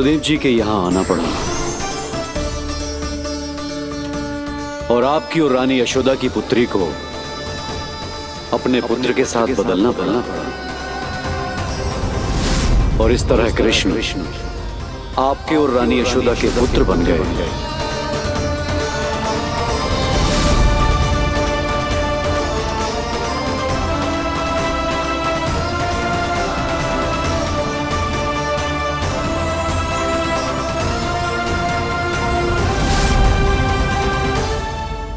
सुदेव जी के यहाँ आना पड़ा और आपकी और रानी यशोदा की पुत्री को अपने पुत्र के साथ बदलना पड़ा और इस तरह कृष्ण आपके और रानी यशोदा के पुत्र बन गए।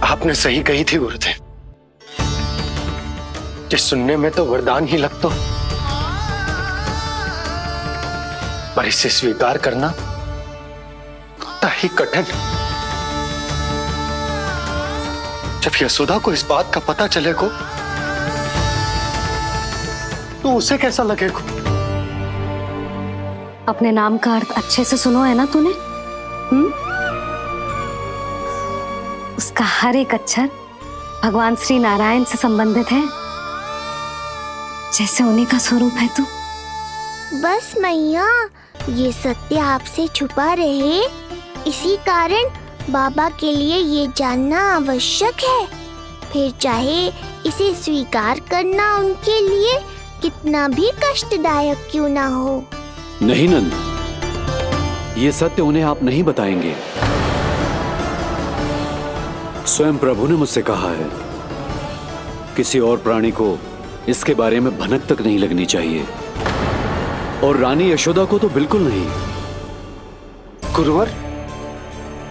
आपने सही कही थी गुरुदेव, जिस सुनने में तो वरदान ही लगता, पर इसे स्वीकार करना उतना ही कठिन। जब यशोदा को इस बात का पता चलेगा तो उसे कैसा लगेगा? अपने नाम का अर्थ अच्छे से सुनो है ना तूने? उसका हर एक अक्षर भगवान श्री नारायण से संबंधित है, जैसे उन्हीं का स्वरूप है तू। बस मैया, ये सत्य आपसे छुपा रहे, इसी कारण बाबा के लिए ये जानना आवश्यक है। फिर चाहे इसे स्वीकार करना उनके लिए कितना भी कष्टदायक क्यों ना हो। नहीं नंद, ये सत्य उन्हें आप नहीं बताएंगे। स्वयं प्रभु ने मुझसे कहा है, किसी और प्राणी को इसके बारे में भनक तक नहीं लगनी चाहिए, और रानी यशोदा को तो बिल्कुल नहीं। गुरुवर,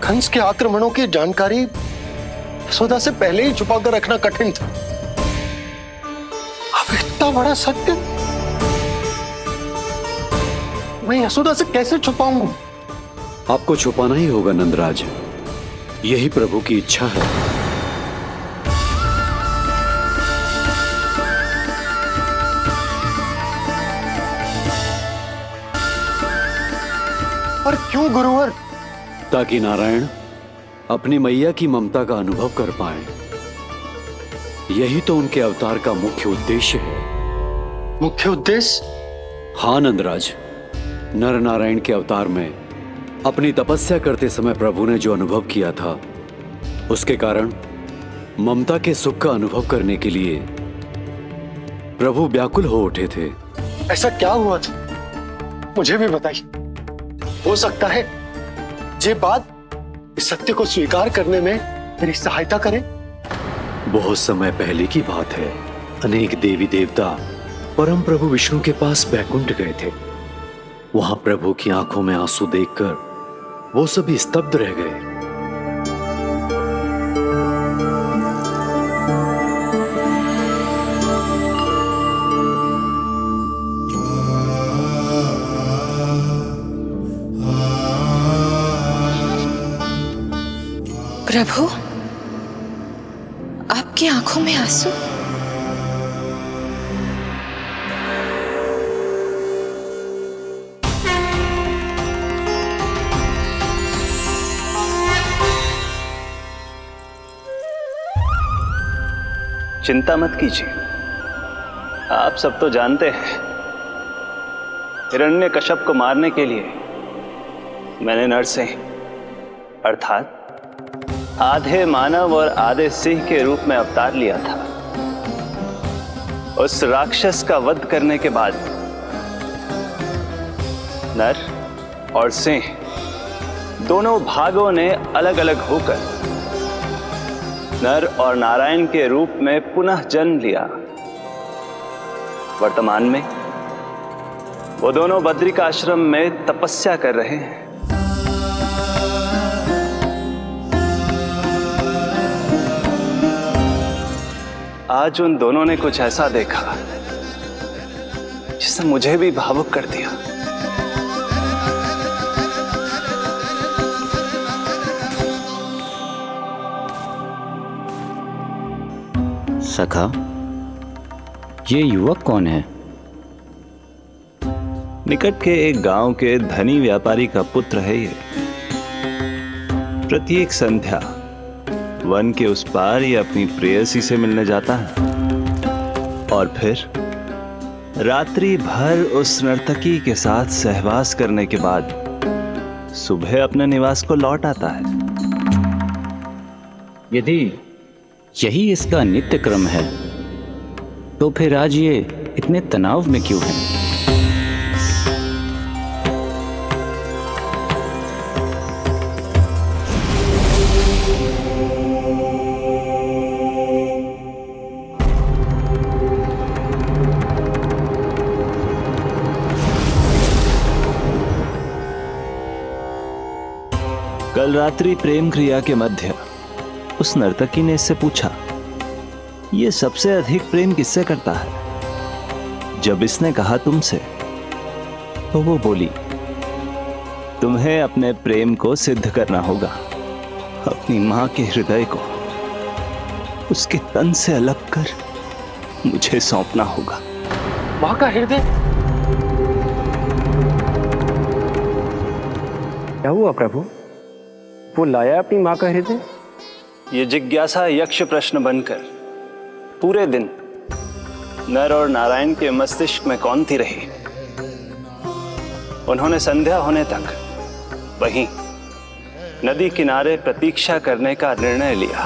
कंस के आक्रमणों की जानकारी यशोदा से पहले ही छुपा कर रखना कठिन था। अब इतना बड़ा सत्य मैं यशोदा से कैसे छुपाऊंगा? आपको छुपाना ही होगा नंदराज, यही प्रभु की इच्छा है। पर क्यों गुरुवर? ताकि नारायण अपनी मैया की ममता का अनुभव कर पाए। यही तो उनके अवतार का मुख्य उद्देश्य है। मुख्य उद्देश्य? हाँ नंदराज, नर नारायण के अवतार में अपनी तपस्या करते समय प्रभु ने जो अनुभव किया था, उसके कारण ममता के सुख का अनुभव करने के लिए प्रभु व्याकुल हो उठे थे। ऐसा क्या हुआ था, मुझे भी बताइए। हो सकता है ये बात इस सत्य को स्वीकार करने में मेरी सहायता करे। बहुत समय पहले की बात है, अनेक देवी देवता परम प्रभु विष्णु के पास बैकुंठ गए थे। वहां प्रभु की आंखों में आंसू देखकर वो सभी स्तब्ध रह गए। प्रभु, आपकी आंखों में आंसू? चिंता मत कीजिए, आप सब तो जानते हैं, हिरण्यकश्यप को मारने के लिए मैंने नरसिंह अर्थात आधे मानव और आधे सिंह के रूप में अवतार लिया था। उस राक्षस का वध करने के बाद नर और सिंह दोनों भागों ने अलग अलग होकर नर और नारायण के रूप में पुनः जन्म लिया। वर्तमान में वो दोनों बद्रिकाश्रम में तपस्या कर रहे हैं। आज उन दोनों ने कुछ ऐसा देखा जिसने मुझे भी भावुक कर दिया। सखा, ये युवक कौन है? निकट के एक गांव के धनी व्यापारी का पुत्र है ये। प्रत्येक संध्या वन के उस पार ये अपनी प्रेयसी से मिलने जाता है और फिर रात्रि भर उस नर्तकी के साथ सहवास करने के बाद सुबह अपने निवास को लौट आता है। यदि यही इसका नित्य क्रम है तो फिर आज ये इतने तनाव में क्यों है? कल रात्रि प्रेम क्रिया के मध्य उस नर्तकी ने इससे पूछा, ये सबसे अधिक प्रेम किससे करता है? जब इसने कहा तुमसे, तो वो बोली, तुम्हें अपने प्रेम को सिद्ध करना होगा। अपनी मां के हृदय को उसके तन से अलग कर मुझे सौंपना होगा। माँ का हृदय? क्या हुआ प्रभु? वो लाया अपनी माँ का हृदय? ये जिज्ञासा यक्ष प्रश्न बनकर पूरे दिन नर और नारायण के मस्तिष्क में कौंधती रही। उन्होंने संध्या होने तक वहीं नदी किनारे प्रतीक्षा करने का निर्णय लिया,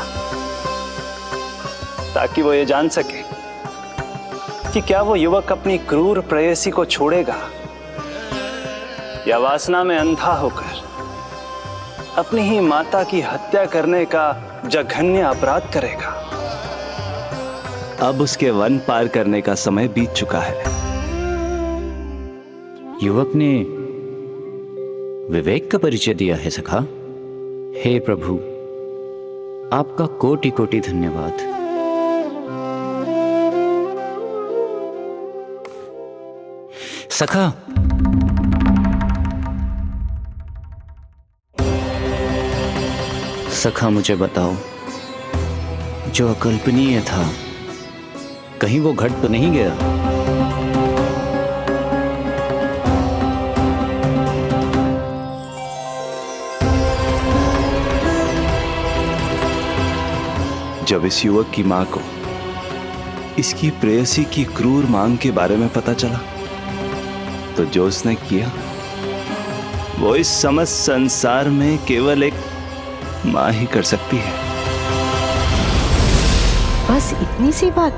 ताकि वो ये जान सके कि क्या वो युवक अपनी क्रूर प्रेयसी को छोड़ेगा या वासना में अंधा होकर अपनी ही माता की हत्या करने का जघन्य अपराध करेगा। अब उसके वन पार करने का समय बीत चुका है। युवक ने विवेक का परिचय दिया है सखा। हे प्रभु, आपका कोटि कोटि धन्यवाद। सखा, सखा मुझे बताओ, जो अकल्पनीय था कहीं वो घट तो नहीं गया? जब इस युवक की मां को इसकी प्रेयसी की क्रूर मांग के बारे में पता चला, तो जो उसने किया वो इस समस्त संसार में केवल एक मां ही कर सकती है। बस इतनी सी बात?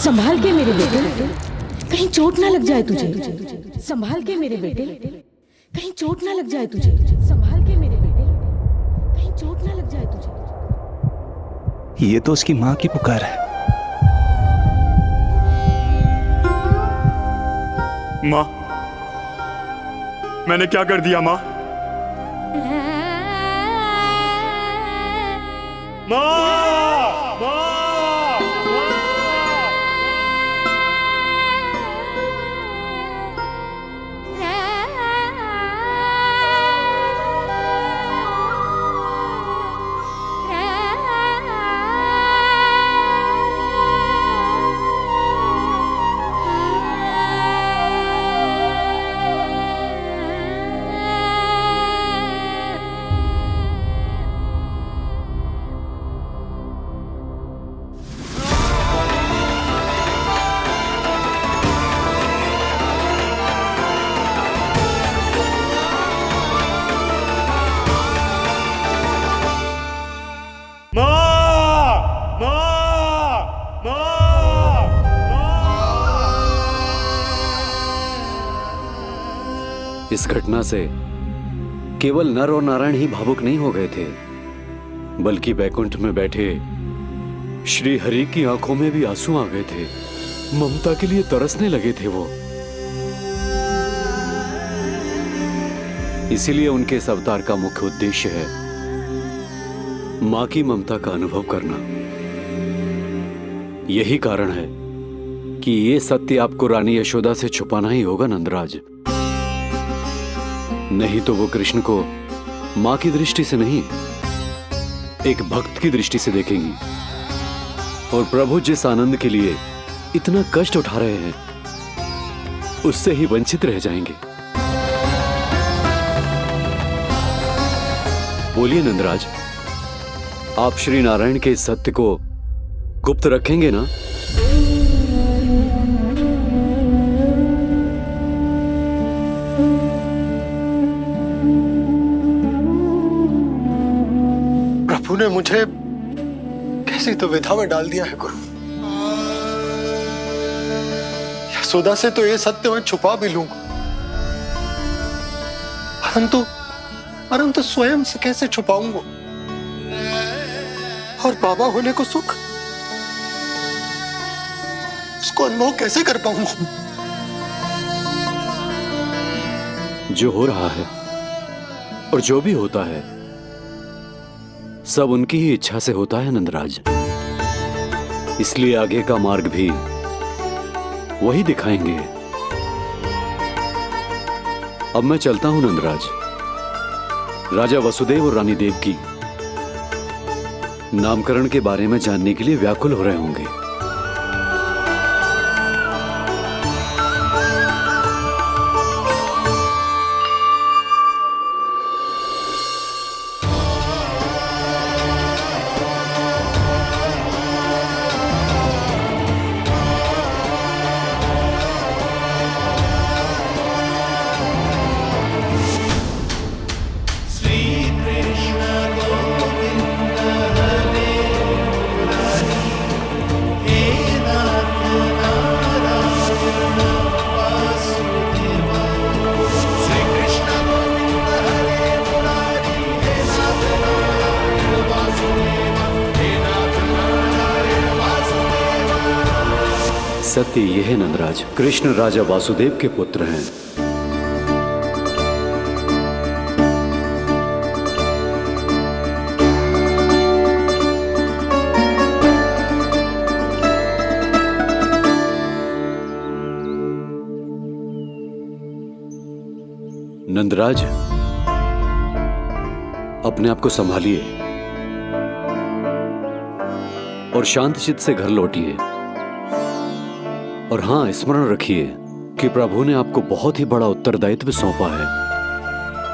संभाल के मेरे बेटे, कहीं चोट ना लग जाए तुझे। संभाल के मेरे बेटे, कहीं चोट ना लग जाए तुझे। संभाल के मेरे बेटे, कहीं चोट ना लग जाए तुझे। ये तो उसकी मां की पुकार है। मां, मैंने क्या कर दिया मां? मां! इस घटना से केवल नर और नारायण ही भावुक नहीं हो गए थे, बल्कि बैकुंठ में बैठे श्री हरि की आंखों में भी आंसू आ गए थे। ममता के लिए तरसने लगे थे वो। इसीलिए उनके इस अवतार का मुख्य उद्देश्य है मां की ममता का अनुभव करना। यही कारण है कि ये सत्य आपको रानी यशोदा से छुपाना ही होगा नंदराज। नहीं तो वो कृष्ण को मां की दृष्टि से नहीं, एक भक्त की दृष्टि से देखेंगी, और प्रभु जिस आनंद के लिए इतना कष्ट उठा रहे हैं उससे ही वंचित रह जाएंगे। बोलिए नंदराज, आप श्री नारायण के इस सत्य को गुप्त रखेंगे ना? प्रभु ने मुझे कैसी दुविधा में डाल दिया है गुरु। यशोदा से तो ये सत्य मैं छुपा भी लूंगा, परंतु स्वयं से कैसे छुपाऊंगा? और बाबा होने को सुख, उसको अनुभव कैसे कर पाऊंगा? जो हो रहा है और जो भी होता है सब उनकी ही इच्छा से होता है नंदराज। इसलिए आगे का मार्ग भी वही दिखाएंगे। अब मैं चलता हूं नंदराज। राजा वसुदेव और रानी देवकी नामकरण के बारे में जानने के लिए व्याकुल हो रहे होंगे। सत्य ये है नंदराज, कृष्ण राजा वासुदेव के पुत्र हैं। नंदराज, अपने आप को संभालिए और शांत चित्त से घर लौटिए। और हां, स्मरण रखिए कि प्रभु ने आपको बहुत ही बड़ा उत्तरदायित्व सौंपा है,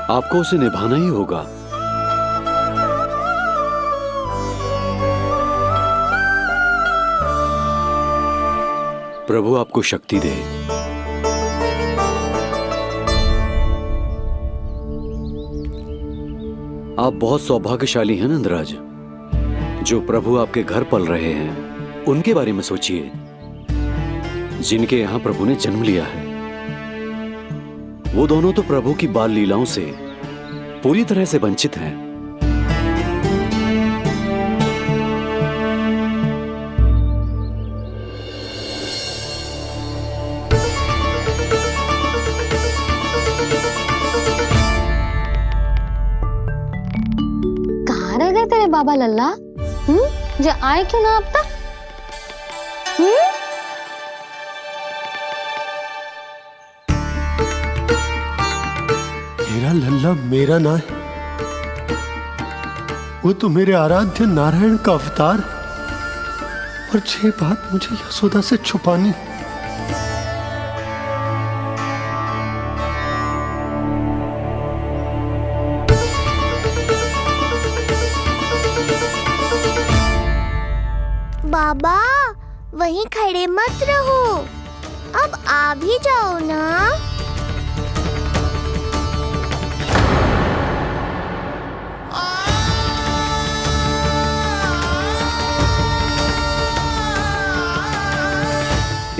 आपको उसे निभाना ही होगा। प्रभु आपको शक्ति दे। आप बहुत सौभाग्यशाली हैं नंदराज, जो प्रभु आपके घर पल रहे हैं। उनके बारे में सोचिए जिनके यहां प्रभु ने जन्म लिया है। वो दोनों तो प्रभु की बाल लीलाओं से पूरी तरह से वंचित हैं। कहाँ रह गए तेरे बाबा लल्ला? जो आए क्यों ना अब तक? मेरा लल्ला मेरा ना है, वो तो मेरे आराध्य नारायण का अवतार है। और ये बात मुझे यशोदा से छुपानी। बाबा वहीं खड़े मत रहो, अब आ भी जाओ ना।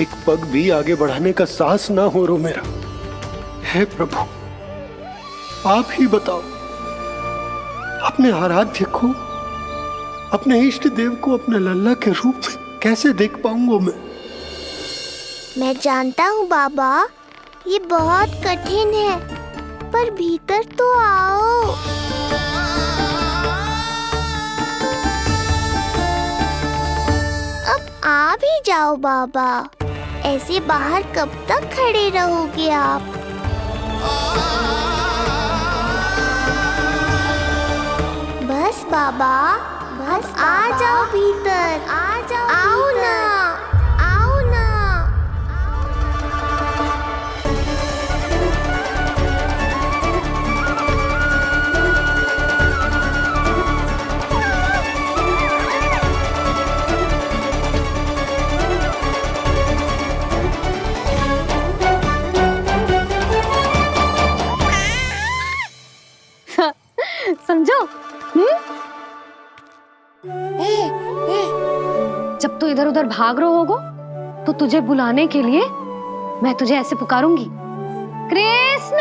एक पग भी आगे बढ़ाने का साहस ना हो रो मेरा। हे प्रभु, आप ही बताओ, अपने आराध्य को, अपने इष्ट देव को अपने लल्ला के रूप में कैसे देख पाऊंगा मैं जानता हूँ बाबा, ये बहुत कठिन है, पर भीतर तो आओ। अब आ भी जाओ बाबा, ऐसे बाहर कब तक खड़े रहोगे आप? बस बाबा, बस आ जाओ भीतर, आ जाओ, आओ ना, आओ ना। समझो? जब तू इधर उधर भाग रहा होगो तो तुझे बुलाने के लिए मैं तुझे ऐसे पुकारूंगी, कृष्ण।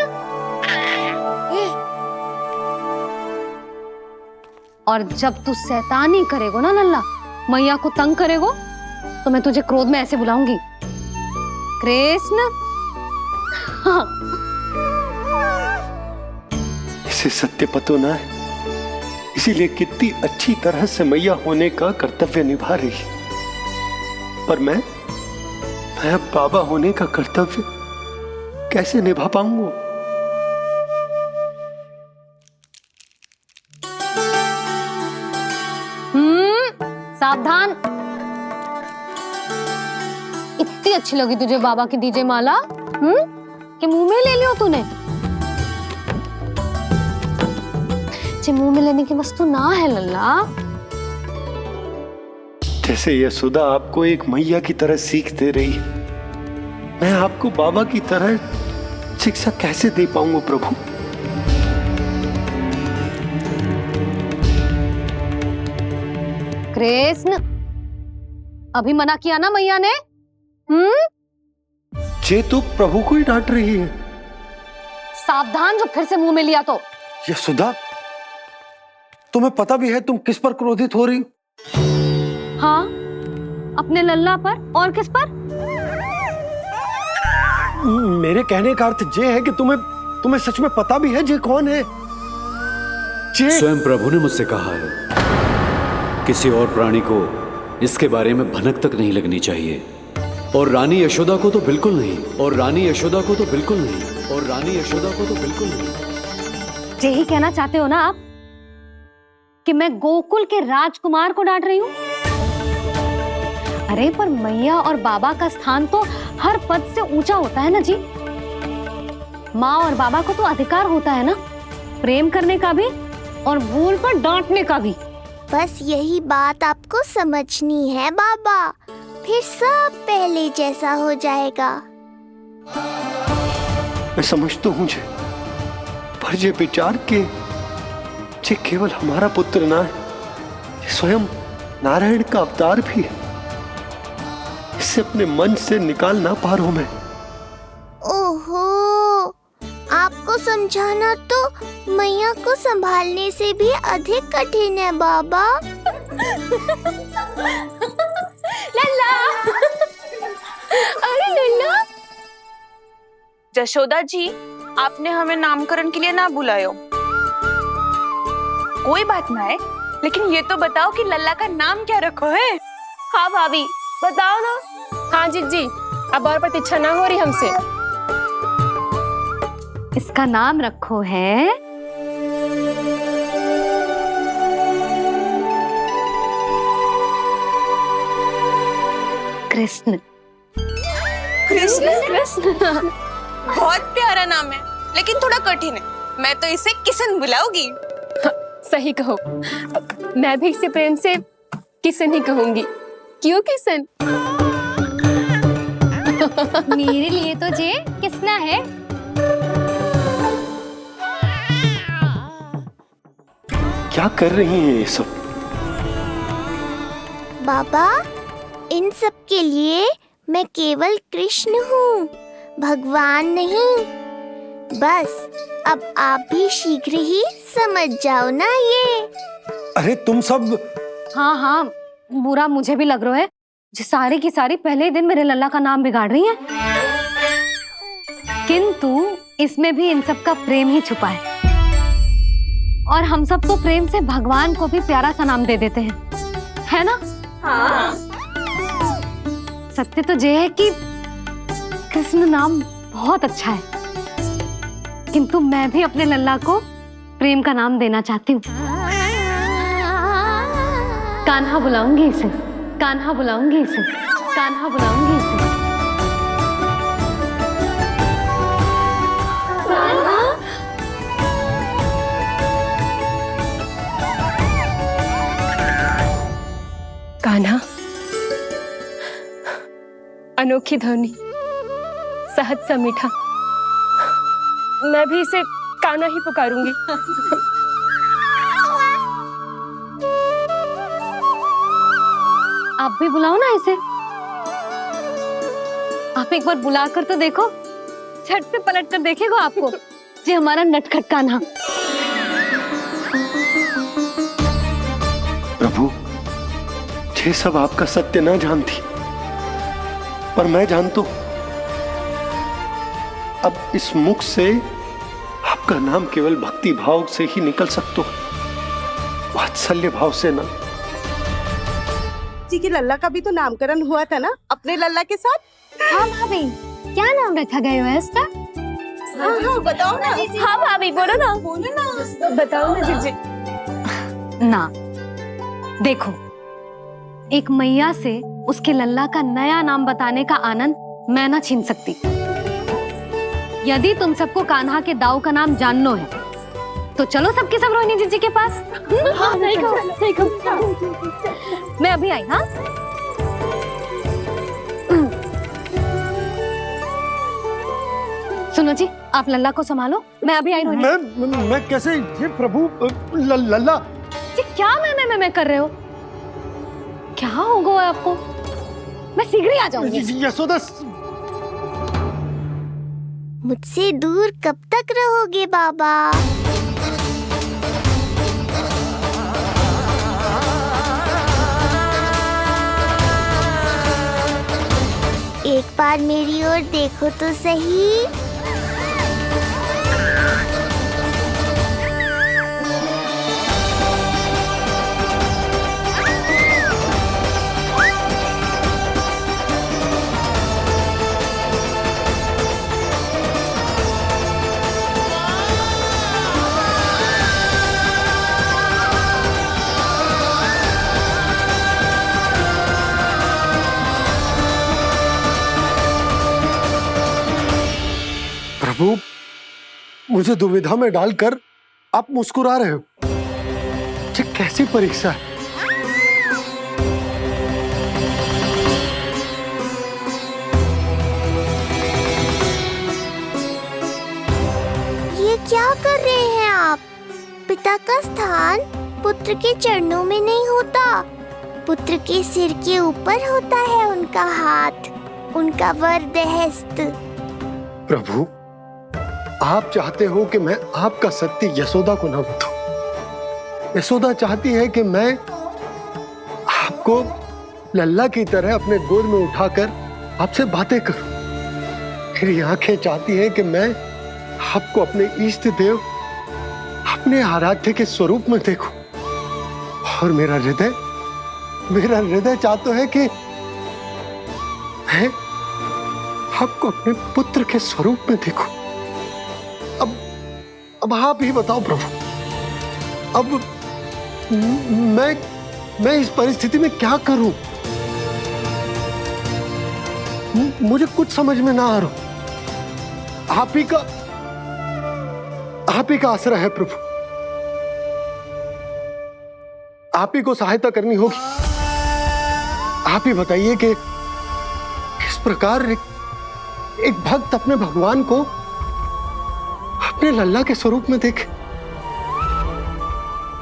और जब तू शैतानी करेगो ना लल्ला, मैया को तंग करेगो, तो मैं तुझे क्रोध में ऐसे बुलाऊंगी, कृष्ण। हाँ। इसे सत्य पतो ना है, इसीलिए कितनी अच्छी तरह से मैया होने का कर्तव्य निभा रही है। पर मैं अब बाबा होने का कर्तव्य कैसे निभा पाऊंगा? सावधान। इतनी अच्छी लगी तुझे बाबा की दीजे माला, कि मुंह में ले लियो तूने? मुंह में लेने की वस्तु ना है लल्ला। जैसे यशोदा आपको एक मैया की तरह सीख दे रही है, मैं आपको बाबा की तरह शिक्षा कैसे दे पाऊंगा प्रभु? कृष्ण, अभी मना किया ना मैया ने? ये तो प्रभु को ही डांट रही है। सावधान, जो फिर से मुंह में लिया तो। यशोदा, तुम्हें पता भी है तुम किस पर क्रोधित हो रही? हाँ, अपने लल्ला पर। और किस पर? मेरे कहने का अर्थ ये है कि तुम्हें सच में पता भी है ये कौन है? स्वयं प्रभु ने मुझसे कहा है, किसी और प्राणी को इसके बारे में भनक तक नहीं लगनी चाहिए। और रानी यशोदा को तो बिल्कुल नहीं, और रानी यशोदा को तो बिल्कुल नहीं, और रानी यशोदा को तो बिल्कुल नहीं। यही कहना चाहते हो ना आप कि मैं गोकुल के राजकुमार को डांट रही हूँ? अरे पर मैया और बाबा का स्थान तो हर पद से ऊंचा होता है ना जी। माँ और बाबा को तो अधिकार होता है ना प्रेम करने का भी और भूल पर डांटने का भी। बस यही बात आपको समझनी है बाबा, फिर सब पहले जैसा हो जाएगा। मैं समझ तो हूँ, पर ये विचार के ये केवल हमारा पुत्र ना है, ये स्वयं नारायण का अवतार भी है। इसे अपने मन से निकाल ना पा रहा हूं मैं। ओहो, आपको समझाना तो मैया को संभालने से भी अधिक कठिन है बाबा। लल्ला, अरे लल्ला। जशोदा जी, आपने हमें नामकरण के लिए ना बुलायो। कोई बात ना है, लेकिन ये तो बताओ कि लल्ला का नाम क्या रखो है? हाँ भाभी, बताओ ना। हाँ जी, अब और प्रतीक्षा ना हो रही हमसे। इसका नाम रखो है कृष्ण। कृष्ण बहुत प्यारा नाम है, लेकिन थोड़ा कठिन है। मैं तो इसे किशन बुलाऊंगी। सही कहो, मैं भी इसे प्रेम से किशन ही कहूंगी। क्यों किशन? मेरे लिए तो जे किसना है। क्या कर रही हैं ये सब? बाबा, इन सब के लिए मैं केवल कृष्ण हूँ, भगवान नहीं। बस अब आप भी शीघ्र ही समझ जाओ ना ये। अरे तुम सब। हाँ, बुरा मुझे भी लग रहा है, जो सारी की सारी पहले ही दिन मेरे लल्ला का नाम बिगाड़ रही हैं। किंतु इसमें भी इन सब का प्रेम ही छुपा है, और हम सब तो प्रेम से भगवान को भी प्यारा सा नाम दे देते हैं, है ना? हाँ। सत्य तो ये है कि कृष्ण नाम बहुत अच्छा है, किंतु मैं भी अपने लल्ला को प्रेम का नाम देना चाहती हूँ। कान्हा बुलाऊंगी इसे, कान्हा बुलाऊंगी इसे, कान्हा बुलाऊंगी इसे। कान्हा, अनोखी ध्वनि, सहज सा मीठा। मैं भी इसे कान्हा ही पुकारूंगी। आप भी बुलाओ ना इसे। आप एक बार बुलाकर तो देखो, झट से पलट कर देखेगा आपको जी हमारा नटखट कान्हा। प्रभु, ये सब आपका सत्य ना जानती, पर मैं जानता हूं अब इस मुख से आपका नाम केवल भक्ति भाव से ही निकल सकता है, वात्सल्य भाव से ना। जी की लल्ला का भी तो नामकरण हुआ था ना अपने लल्ला के साथ। हाँ भाभी, क्या नाम रखा गया है इसका? हाँ, बताओ ना। हाँ भाभी, बोलो ना। बताओ ना जीजी। ना देखो, एक मैया से उसके लल्ला का नया नाम बताने का आनंद मैं ना छीन सकती। यदि तुम सबको कान्हा के दाऊ का नाम जानना है तो चलो सबके सब रोहिणी जीजी के पास। हाँ, सही कहो। मैं अभी आई। हाँ, सुनो जी, आप लल्ला को संभालो, मैं अभी आई। रोहिणी, मैं कैसे? ये प्रभु, लल्ला जी क्या मैं कर रहे हो? क्या हो गया आपको? मैं शीघ्र ही आ जाऊंगी। यशोदा, मुझसे दूर कब तक रहोगे बाबा? एक बार मेरी ओर देखो तो सही। प्रभु, मुझे दुविधा में डालकर आप मुस्कुरा रहे हो। ये कैसी परीक्षा है? ये क्या कर रहे हैं आप? पिता का स्थान पुत्र के चरणों में नहीं होता, पुत्र के सिर के ऊपर होता है उनका हाथ, उनका वरद हस्त। प्रभु, आप चाहते हो कि मैं आपका सत्य यशोदा को ना बताऊं। यशोदा चाहती है कि मैं आपको लल्ला की तरह अपने गोद में उठाकर आपसे बातें करूं। मेरी आंखें चाहती हैं कि मैं आपको अपने इष्ट देव, अपने आराध्य के स्वरूप में देखूं। और मेरा हृदय चाहता है कि मैं आपको अपने पुत्र के स्वरूप में देखूं। अब आप ही बताओ प्रभु, अब मैं इस परिस्थिति में क्या करूं? मुझे कुछ समझ में ना आ रहा। आप ही का आश्रय है प्रभु, आप ही को सहायता करनी होगी। आप ही बताइए कि किस प्रकार एक भक्त अपने भगवान को अपने लल्ला के स्वरूप में देखे,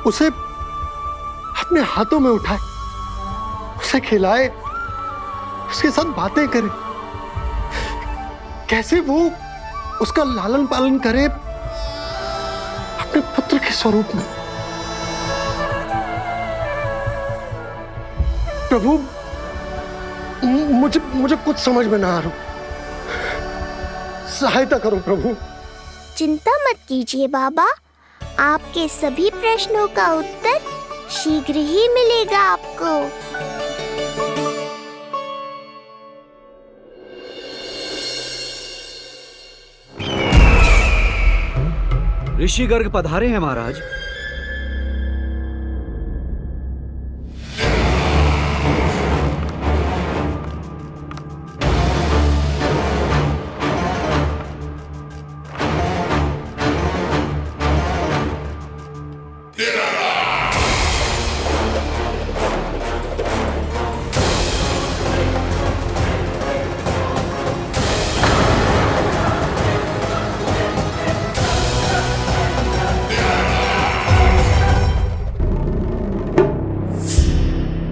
उसे अपने हाथों में उठाए, उसे खिलाए, उसके साथ बातें करे, कैसे वो उसका लालन पालन करे अपने पुत्र के स्वरूप में। प्रभु, मुझे कुछ समझ में ना आ रहा। सहायता करो प्रभु। चिंता मत कीजिए बाबा, आपके सभी प्रश्नों का उत्तर शीघ्र ही मिलेगा आपको। ऋषि गर्ग पधारे हैं महाराज।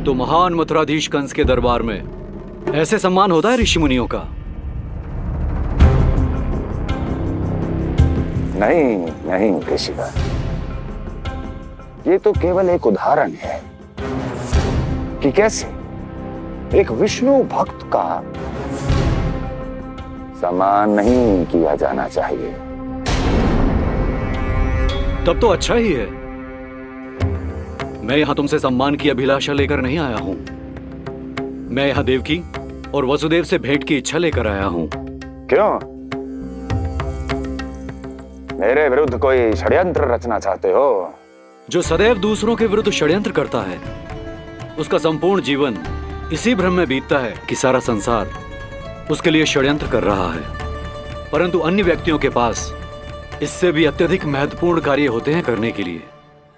परंतु महान मथुराधीश कंस के दरबार में ऐसे सम्मान होता है ऋषि मुनियों का? नहीं नहीं ऋषिवर, ये तो केवल एक उदाहरण है कि कैसे एक विष्णु भक्त का सम्मान नहीं किया जाना चाहिए। तब तो अच्छा ही है। मैं यहां तुमसे सम्मान की अभिलाषा लेकर नहीं आया हूं। मैं यहां देवकी और वसुदेव से भेंट की इच्छा लेकर आया हूं। क्यों? मेरे विरुद्ध कोई षड्यंत्र रचना चाहते हो? जो सदैव दूसरों के विरुद्ध षड्यंत्र करता है, उसका संपूर्ण जीवन इसी भ्रम में बीतता है कि सारा संसार उसके लिए षड्यंत्र कर रहा है। परंतु अन्य व्यक्तियों के पास इससे भी अत्यधिक महत्वपूर्ण कार्य होते हैं करने के लिए।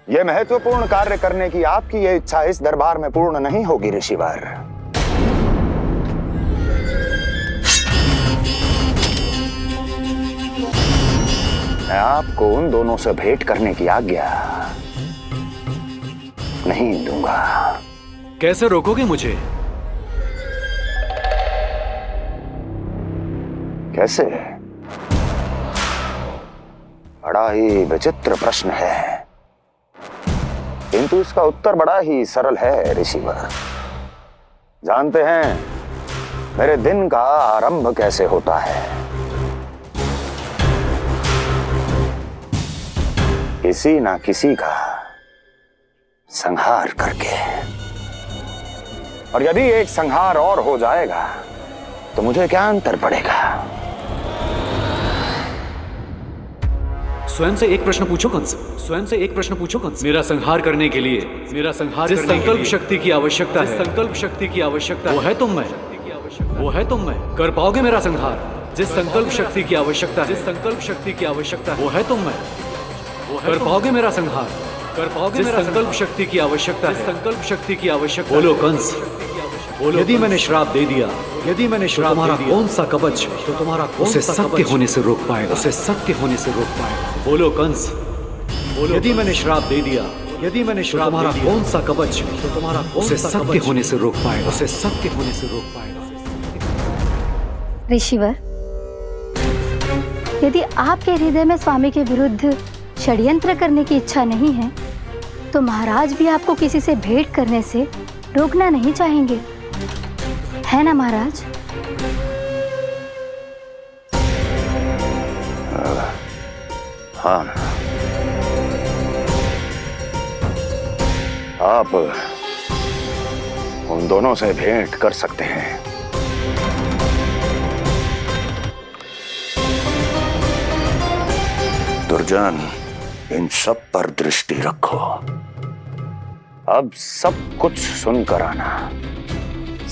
यह महत्वपूर्ण कार्य करने की आपकी यह इच्छा इस दरबार में पूर्ण नहीं होगी ऋषिवर। मैं आपको उन दोनों से भेंट करने की आज्ञा नहीं दूंगा। कैसे रोकोगे मुझे? कैसे? बड़ा ही विचित्र प्रश्न है, किंतु इसका उत्तर बड़ा ही सरल है ऋषिवर। जानते हैं मेरे दिन का आरंभ कैसे होता है? किसी ना किसी का संहार करके। और यदि एक संहार और हो जाएगा तो मुझे क्या अंतर पड़ेगा? स्वयं से एक प्रश्न पूछो कंस। स्वयं से एक प्रश्न पूछो कंस। मेरा संहार करने के लिए, जिस संकल्प शक्ति की आवश्यकता है, संकल्प शक्ति की आवश्यकता वो है तुम में, वो है तुम में। कर पाओगे मेरा संहार? जिस संकल्प शक्ति की आवश्यकता है, जिस संकल्प शक्ति की आवश्यकता वो है तुम में, कर पाओगे मेरा संहार? कर पाओगे मेरा संकल्प शक्ति की आवश्यकता है, संकल्प शक्ति की आवश्यकता। बोलो कंस, बोलो। यदि मैंने श्राप दे दिया, यदि मैंने श्राप दे दिया, कौन सा कवच तो तुम्हारा उसे सत्य होने से रोक पाएगा? उसे सत्य होने से रोक पाएगा? बोलो कंस, बोलो। यदि मैंने श्राप दे दिया, यदि मैंने श्राप दे दिया, कौन सा कवच तो तुम्हारा उसे सत्य होने से रोक पाएगा? उसे सत्य होने से रोक पाएगा? ऋषिवर, यदि आपके हृदय में स्वामी के विरुद्ध षड्यंत्र करने की इच्छा नहीं है, तो महाराज भी आपको किसी से भेंट करने से रोकना नहीं चाहेंगे, है ना महाराज? हाँ, आप उन दोनों से भेंट कर सकते हैं। दुर्जन, इन सब पर दृष्टि रखो। अब सब कुछ सुनकर आना,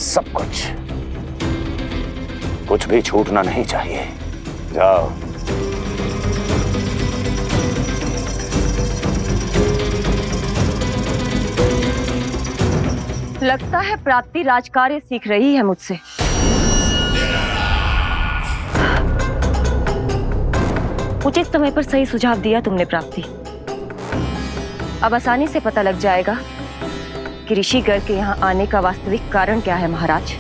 सब कुछ भी छूटना नहीं चाहिए। जाओ। लगता है प्राप्ति राजकार्य सीख रही है मुझसे। उचित समय पर सही सुझाव दिया तुमने प्राप्ति। अब आसानी से पता लग जाएगा कि ऋषिगढ़ के यहाँ आने का वास्तविक कारण क्या है महाराज।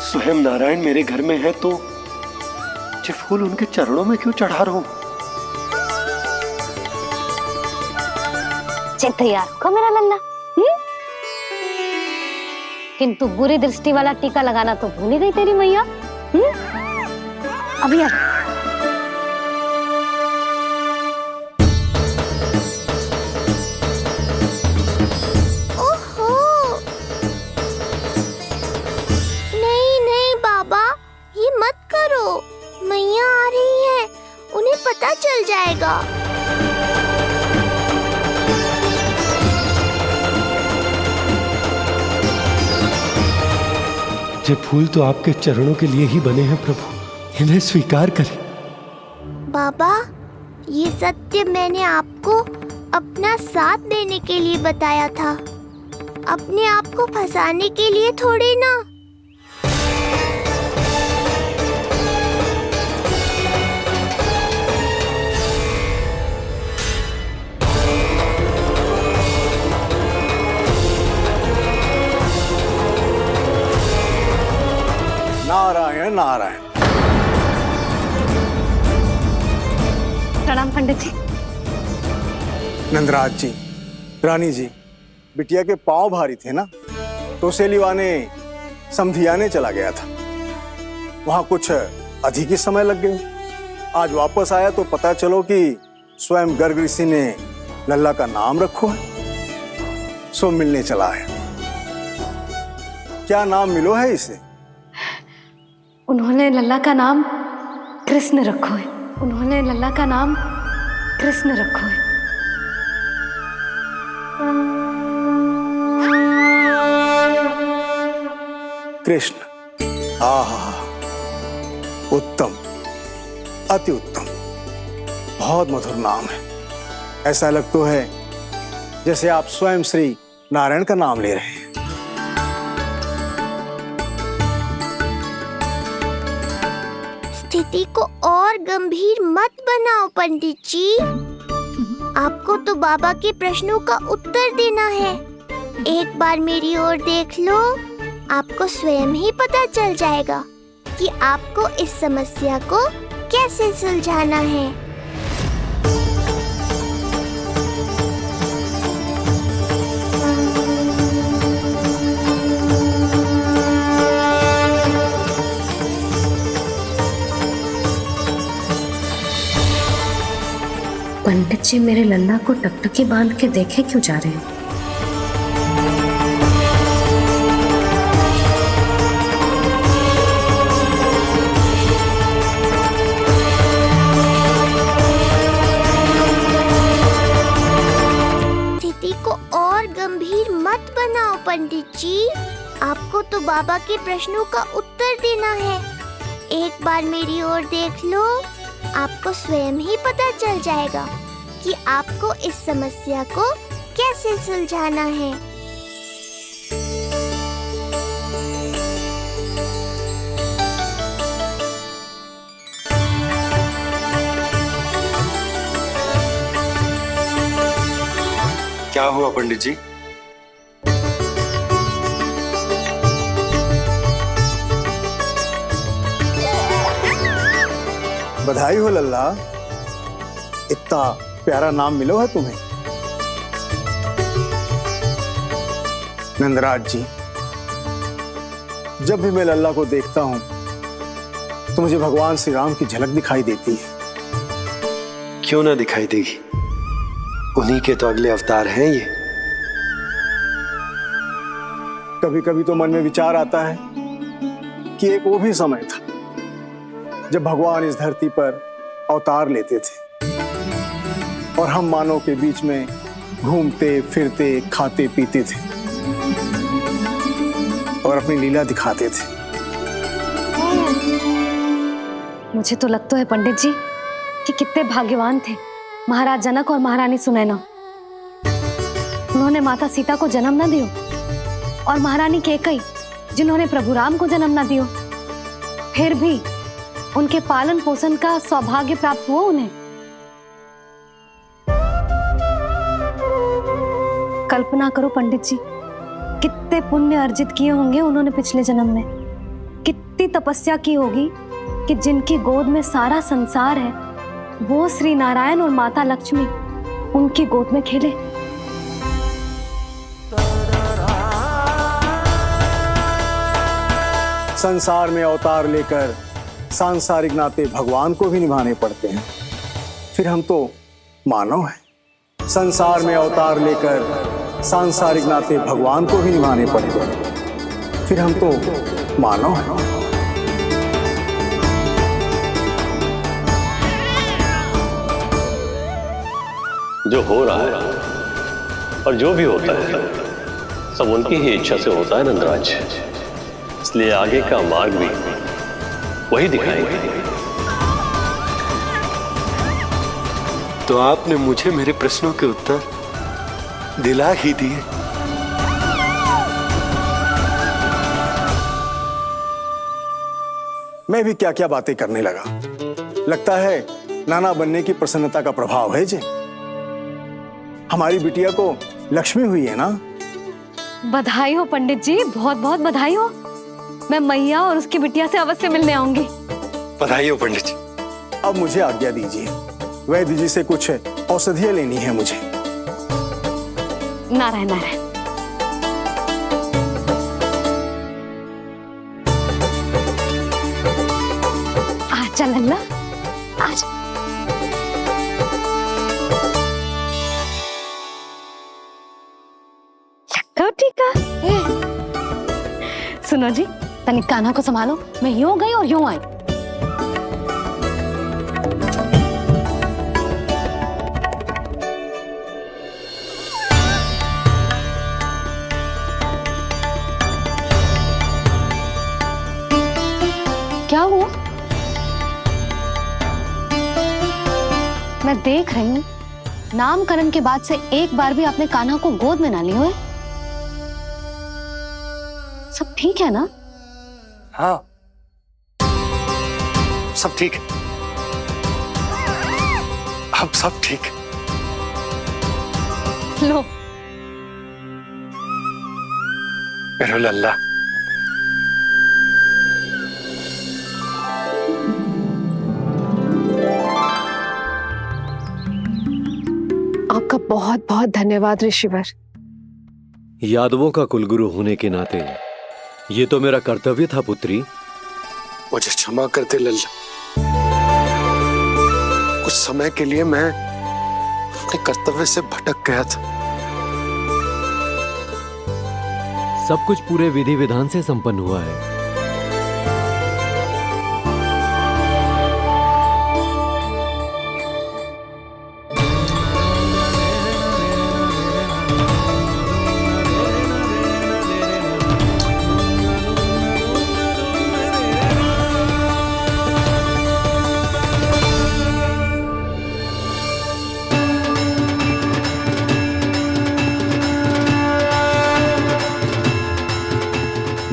स्वयं नारायण मेरे घर में है तो ये फूल उनके चरणों में क्यों चढ़ा रहा हूं? तैयार होगा मेरा लल्ला। किंतु बुरी दृष्टि वाला टीका लगाना तो भूल ही गई तेरी मैया। अभी जाएगा। ये फूल तो आपके चरणों के लिए ही बने हैं प्रभु, इन्हें स्वीकार करें। बाबा, ये सत्य मैंने आपको अपना साथ देने के लिए बताया था, अपने आप को फंसाने के लिए थोड़ी ना। नारायण नारायण। प्रणाम पंडित जी। नंदराज जी, रानी जी, बिटिया के पांव भारी थे ना, तो उसे लिवाने समधियाने चला गया था। वहां कुछ अधिक ही समय लग गया। आज वापस आया तो पता चलो कि स्वयं गर्ग ऋषि ने लल्ला का नाम रखो है, सो मिलने चला है। क्या नाम मिलो है इसे? उन्होंने लल्ला का नाम कृष्ण रखो है। उन्होंने लल्ला का नाम कृष्ण रखो है। कृष्ण, आहा, उत्तम, अति उत्तम, बहुत मधुर नाम है। ऐसा लगता है जैसे आप स्वयं श्री नारायण का नाम ले रहे हैं। स्थिति को और गंभीर मत बनाओ पंडित जी। आपको तो बाबा के प्रश्नों का उत्तर देना है। एक बार मेरी ओर देख लो, आपको स्वयं ही पता चल जाएगा कि आपको इस समस्या को कैसे सुलझाना है। पंडित जी मेरे लल्ला को टकटकी बांध के देखे क्यों जा रहे हैं? स्थिति को और गंभीर मत बनाओ पंडित जी। आपको तो बाबा के प्रश्नों का उत्तर देना है। एक बार मेरी ओर देख लो, आपको स्वयं ही पता चल जाएगा कि आपको इस समस्या को कैसे सुलझाना है। क्या हुआ पंडित जी? बधाई हो लल्ला, इतना प्यारा नाम मिलो है तुम्हें। नंदराज जी, जब भी मैं लल्ला को देखता हूं तो मुझे भगवान श्री राम की झलक दिखाई देती है। क्यों ना दिखाई देगी, उन्हीं के तो अगले अवतार हैं ये। कभी कभी तो मन में विचार आता है कि एक वो भी समय था जब भगवान इस धरती पर अवतार लेते थे और हम मानव के बीच में घूमते फिरते खाते पीते थे और अपनी लीला दिखाते थे। मुझे तो लगता है पंडित जी कि कितने भाग्यवान थे महाराज जनक और महारानी सुनैना। उन्होंने माता सीता को जन्म न दियो और महारानी कैकई जिन्होंने प्रभु राम को जन्म न दियो, फिर भी उनके पालन पोषण का सौभाग्य प्राप्त हुआ उन्हें। कल्पना करो पंडित जी, कितने पुण्य अर्जित किए होंगे उन्होंने पिछले जन्म में, कितनी तपस्या की होगी कि जिनकी गोद में सारा संसार है वो श्री नारायण और माता लक्ष्मी उनकी गोद में खेले। संसार में अवतार लेकर सांसारिक नाते भगवान को भी निभाने पड़ते हैं, फिर हम तो मानव हैं। संसार में अवतार लेकर सांसारिक नाते भगवान को भी निभाने पड़ते हैं, फिर हम तो मानव हैं। जो हो रहा है और जो भी होता है सब उनकी ही इच्छा से होता है नंदराज, इसलिए आगे का मार्ग भी वही दिखाएंगे। तो आपने मुझे मेरे प्रश्नों के उत्तर दिला ही दिए। मैं भी क्या क्या बातें करने लगा। लगता है नाना बनने की प्रसन्नता का प्रभाव है जी। हमारी बिटिया को लक्ष्मी हुई है ना। बधाई हो पंडित जी, बहुत बहुत बधाई हो। मैं मैया और उसकी बिटिया से अवश्य मिलने आऊंगी। बधाई हो पंडित जी। अब मुझे आज्ञा दीजिए, वैद्य जी से कुछ औषधियां लेनी है मुझे। नारायण नारायण। आजा लल्ला, आजा। ठीक है। सुनो जी, तनिक कान्हा को संभालो, मैं यूं गई और यूं आई। क्या हुआ? मैं देख रही हूँ नामकरण के बाद से एक बार भी आपने कान्हा को गोद में ना लिया है। सब ठीक है ना? हाँ, सब ठीक है। अब सब ठीक है। लो मेरा लल्ला। आपका बहुत बहुत धन्यवाद ऋषिवर। यादवों का कुलगुरु होने के नाते ये तो मेरा कर्तव्य था पुत्री। मुझे क्षमा कर दे लल्ला। कुछ समय के लिए मैं अपने कर्तव्य से भटक गया था। सब कुछ पूरे विधि विधान से संपन्न हुआ है।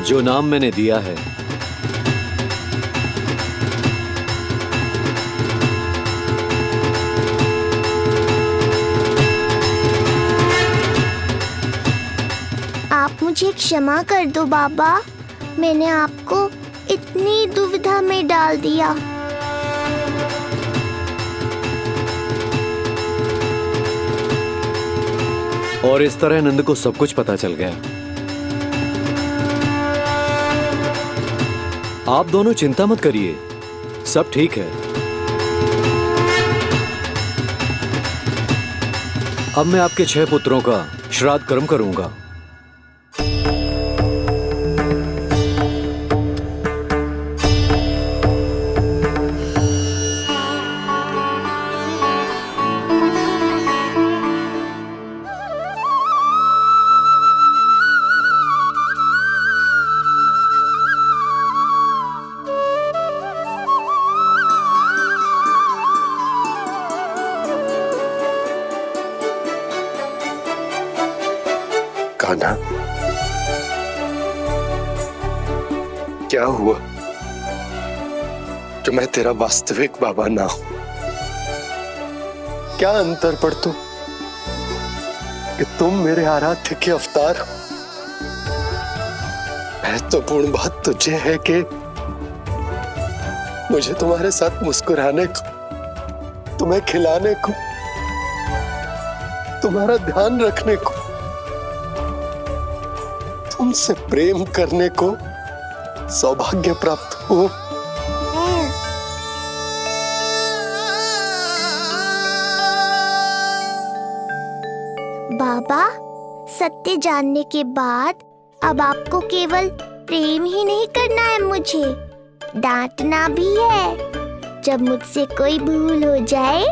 जो नाम मैंने दिया है आप मुझे क्षमा कर दो बाबा, मैंने आपको इतनी दुविधा में डाल दिया। और इस तरह नंद को सब कुछ पता चल गया। आप दोनों चिंता मत करिए, सब ठीक है। अब मैं आपके 6 पुत्रों का श्राद्ध कर्म करूंगा। कान्हा, क्या हुआ जो मैं तेरा वास्तविक बाबा ना हूं? क्या अंतर पड़ तो कि तुम मेरे आराध्य के अवतार हो। महत्वपूर्ण बात तुझे है कि मुझे तुम्हारे साथ मुस्कुराने को, तुम्हें खिलाने को, तुम्हारा ध्यान रखने को, तुमसे प्रेम करने को सौभाग्य प्राप्त हो। बाबा, सत्य जानने के बाद अब आपको केवल प्रेम ही नहीं करना है, मुझे डांटना भी है। जब मुझसे कोई भूल हो जाए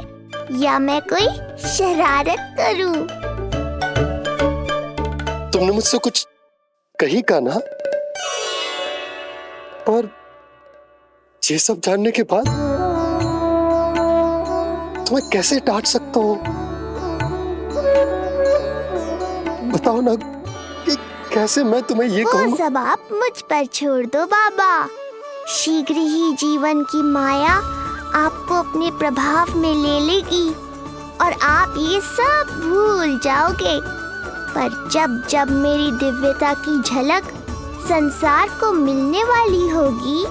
या मैं कोई शरारत करूं। तुमने मुझसे कुछ कही कान्हा, और ये सब जानने के बाद तुम्हें कैसे डांट सकता हूँ? बताओ ना कि कैसे मैं तुम्हें ये कहूँ। वो सब आप मुझ पर छोड़ दो बाबा। शीघ्र ही जीवन की माया आपको अपने प्रभाव में ले लेगी और आप ये सब भूल जाओगे। पर जब जब मेरी दिव्यता की झलक संसार को मिलने वाली होगी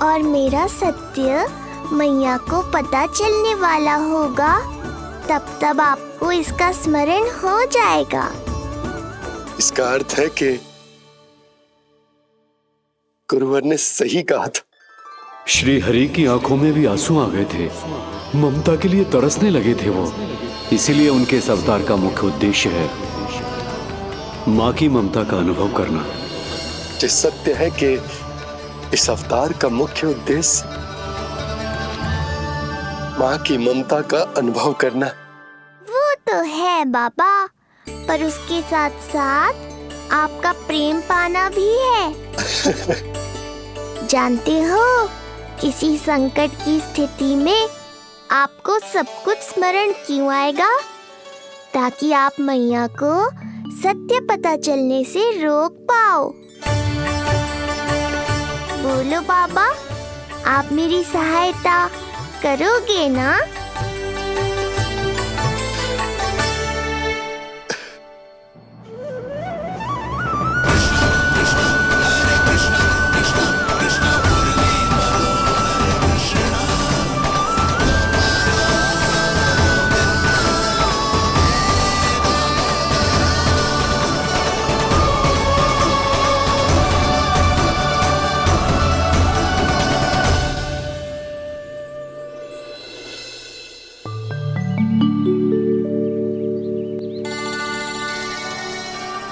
और मेरा सत्य मैया को पता चलने वाला होगा, तब तब आपको इसका स्मरण हो जाएगा। इसका अर्थ है कि गुरुवर ने सही कहा था। श्री हरि की आंखों में भी आंसू आ गए थे। ममता के लिए तरसने लगे थे वो। इसीलिए उनके इस अवतार का मुख्य उद्देश्य है माँ की ममता का अनुभव करना। जो सत्य है कि इस अवतार का मुख्य उद्देश्य माँ की ममता का अनुभव करना। वो तो है बाबा, पर उसके साथ साथ आपका प्रेम पाना भी है। जानते हो, किसी संकट की स्थिति में आपको सब कुछ स्मरण क्यों आएगा? ताकि आप मैया को सत्य पता चलने से रोक पाओ। बोलो बाबा, आप मेरी सहायता करोगे ना?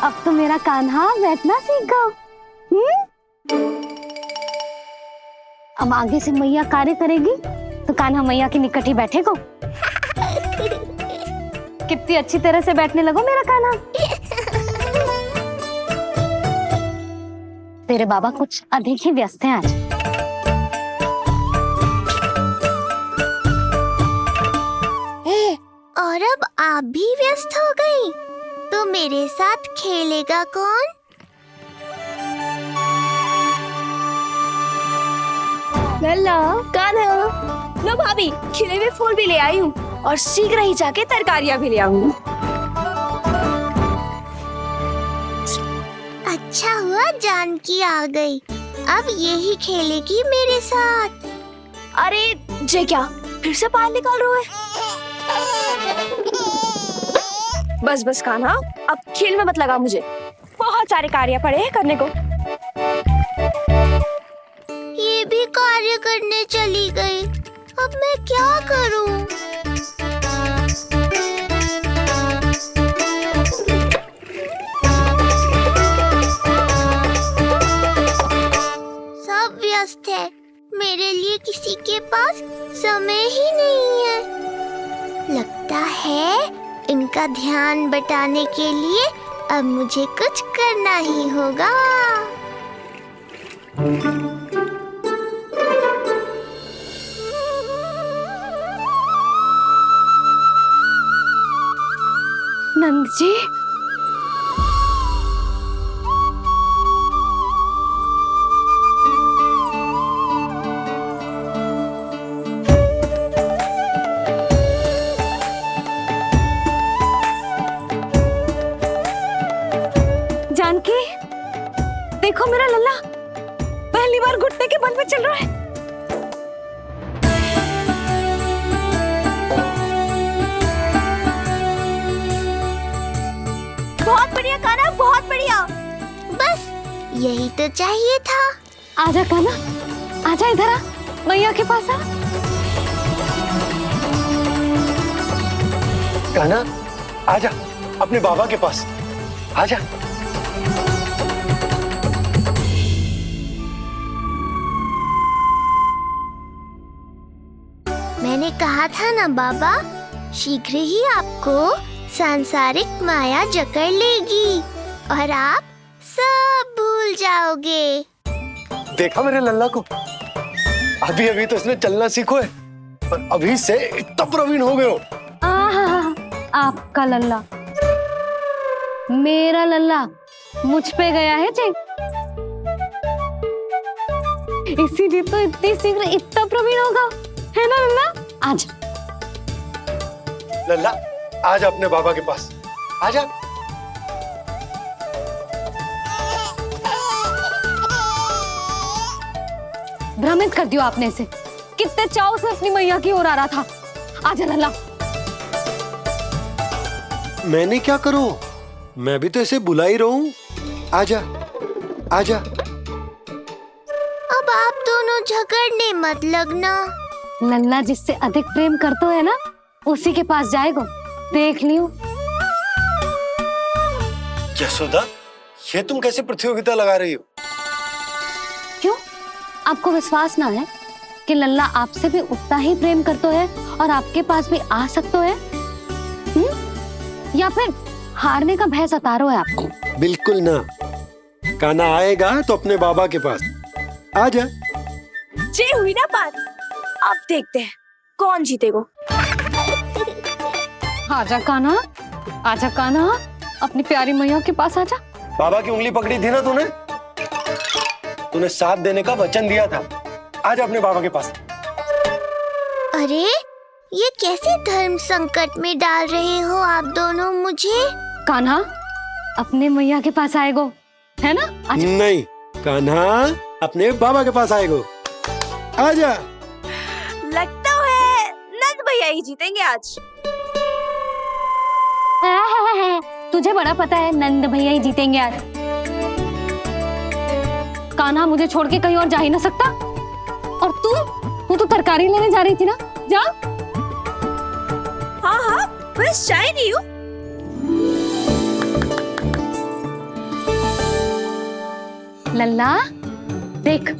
अब तो मेरा कान्हा बैठना सीख गया। अब आगे से मैया कार्य करेगी तो कान्हा मैया के निकट ही बैठेगा। कितनी अच्छी तरह से बैठने लगो मेरा कान्हा। तेरे बाबा कुछ अधिक ही व्यस्त हैं आज। और अब आप भी व्यस्त हो गई, तो मेरे साथ खेलेगा कौन? लल्ला, कान्हा, लो भाभी, खिले हुए फूल भी ले आई हूँ और शीघ्र ही जाके तरकारियाँ भी ले आऊंगी। अच्छा हुआ जानकी आ गई, अब यही खेलेगी मेरे साथ। अरे जे क्या, फिर से पाल निकाल रहे हो? बस बस कान्हा, अब खेल में मत लगा मुझे। बहुत सारे कार्य पड़े हैं करने को। ये भी कार्य करने चली गई, अब मैं क्या करूं? सब व्यस्त है, मेरे लिए किसी के पास समय ही नहीं है। लगता है इनका ध्यान बटाने के लिए अब मुझे कुछ करना ही होगा। नंद जी, जानकी, देखो मेरा लल्ला पहली बार घुटने के बल पे चल रहा है। बहुत बढ़िया कान्हा, बहुत बढ़िया। बस यही तो चाहिए था। आजा कान्हा, आजा इधर आ, मैया के पास आ। कान्हा, आजा अपने बाबा के पास, आजा। मैंने कहा था ना बाबा, शीघ्र ही आपको सांसारिक माया जकड़ लेगी और आप सब भूल जाओगे। देखा मेरे लल्ला को, अभी अभी तो इसने चलना सीखो है और अभी से इतना प्रवीण हो गए हो। आपका लल्ला, मेरा लल्ला मुझ पे गया है जी, इसीलिए तो इतनी शीघ्र इतना प्रवीण होगा, है ना लल्ला? आज लल्ला आजा अपने बाबा के पास, आजा। भ्रमित कर दिया आपने इसे, कितने चाव से अपनी मैया की ओर आ रहा था। आजा लल्ला। मैंने क्या करूं, मैं भी तो इसे बुला ही रहा हूं। आजा आजा। अब आप दोनों झगड़ने मत लगना। लल्ला जिससे अधिक प्रेम करते है ना, उसी के पास जाएगा, देख लियो। यशोदा, ये तुम कैसे प्रतियोगिता लगा रही हो? क्यों, आपको विश्वास ना है कि लल्ला आपसे भी उतना ही प्रेम करते है और आपके पास भी आ सकते है? या फिर हारने का भय सता रहा है आपको? बिल्कुल ना, कान्हा आएगा तो अपने बाबा के पास। आजा। जे हुई ना बात, अब देखते हैं कौन जीतेगा। आजा कान्हा, आजा कान्हा, अपनी प्यारी मैया के पास आजा। बाबा की उंगली पकड़ी थी ना तूने, तूने साथ देने का वचन दिया था। आजा अपने बाबा के पास। अरे ये कैसे धर्म संकट में डाल रहे हो आप दोनों मुझे? कान्हा अपने मैया के पास आएगो, है ना? आजा। नहीं, कान्हा अपने बाबा के पास आएगो। आजा। लगता है नंद भैया ही जीतेंगे आज। तुझे बड़ा पता है नंद भैया ही जीतेंगे आज। कान्हा मुझे छोड़ के कहीं और जा ही ना सकता। और तू तो तरकारी लेने जा रही थी ना, जा। हाँ हाँ, बस जा ही रही हूँ। लल्ला देख,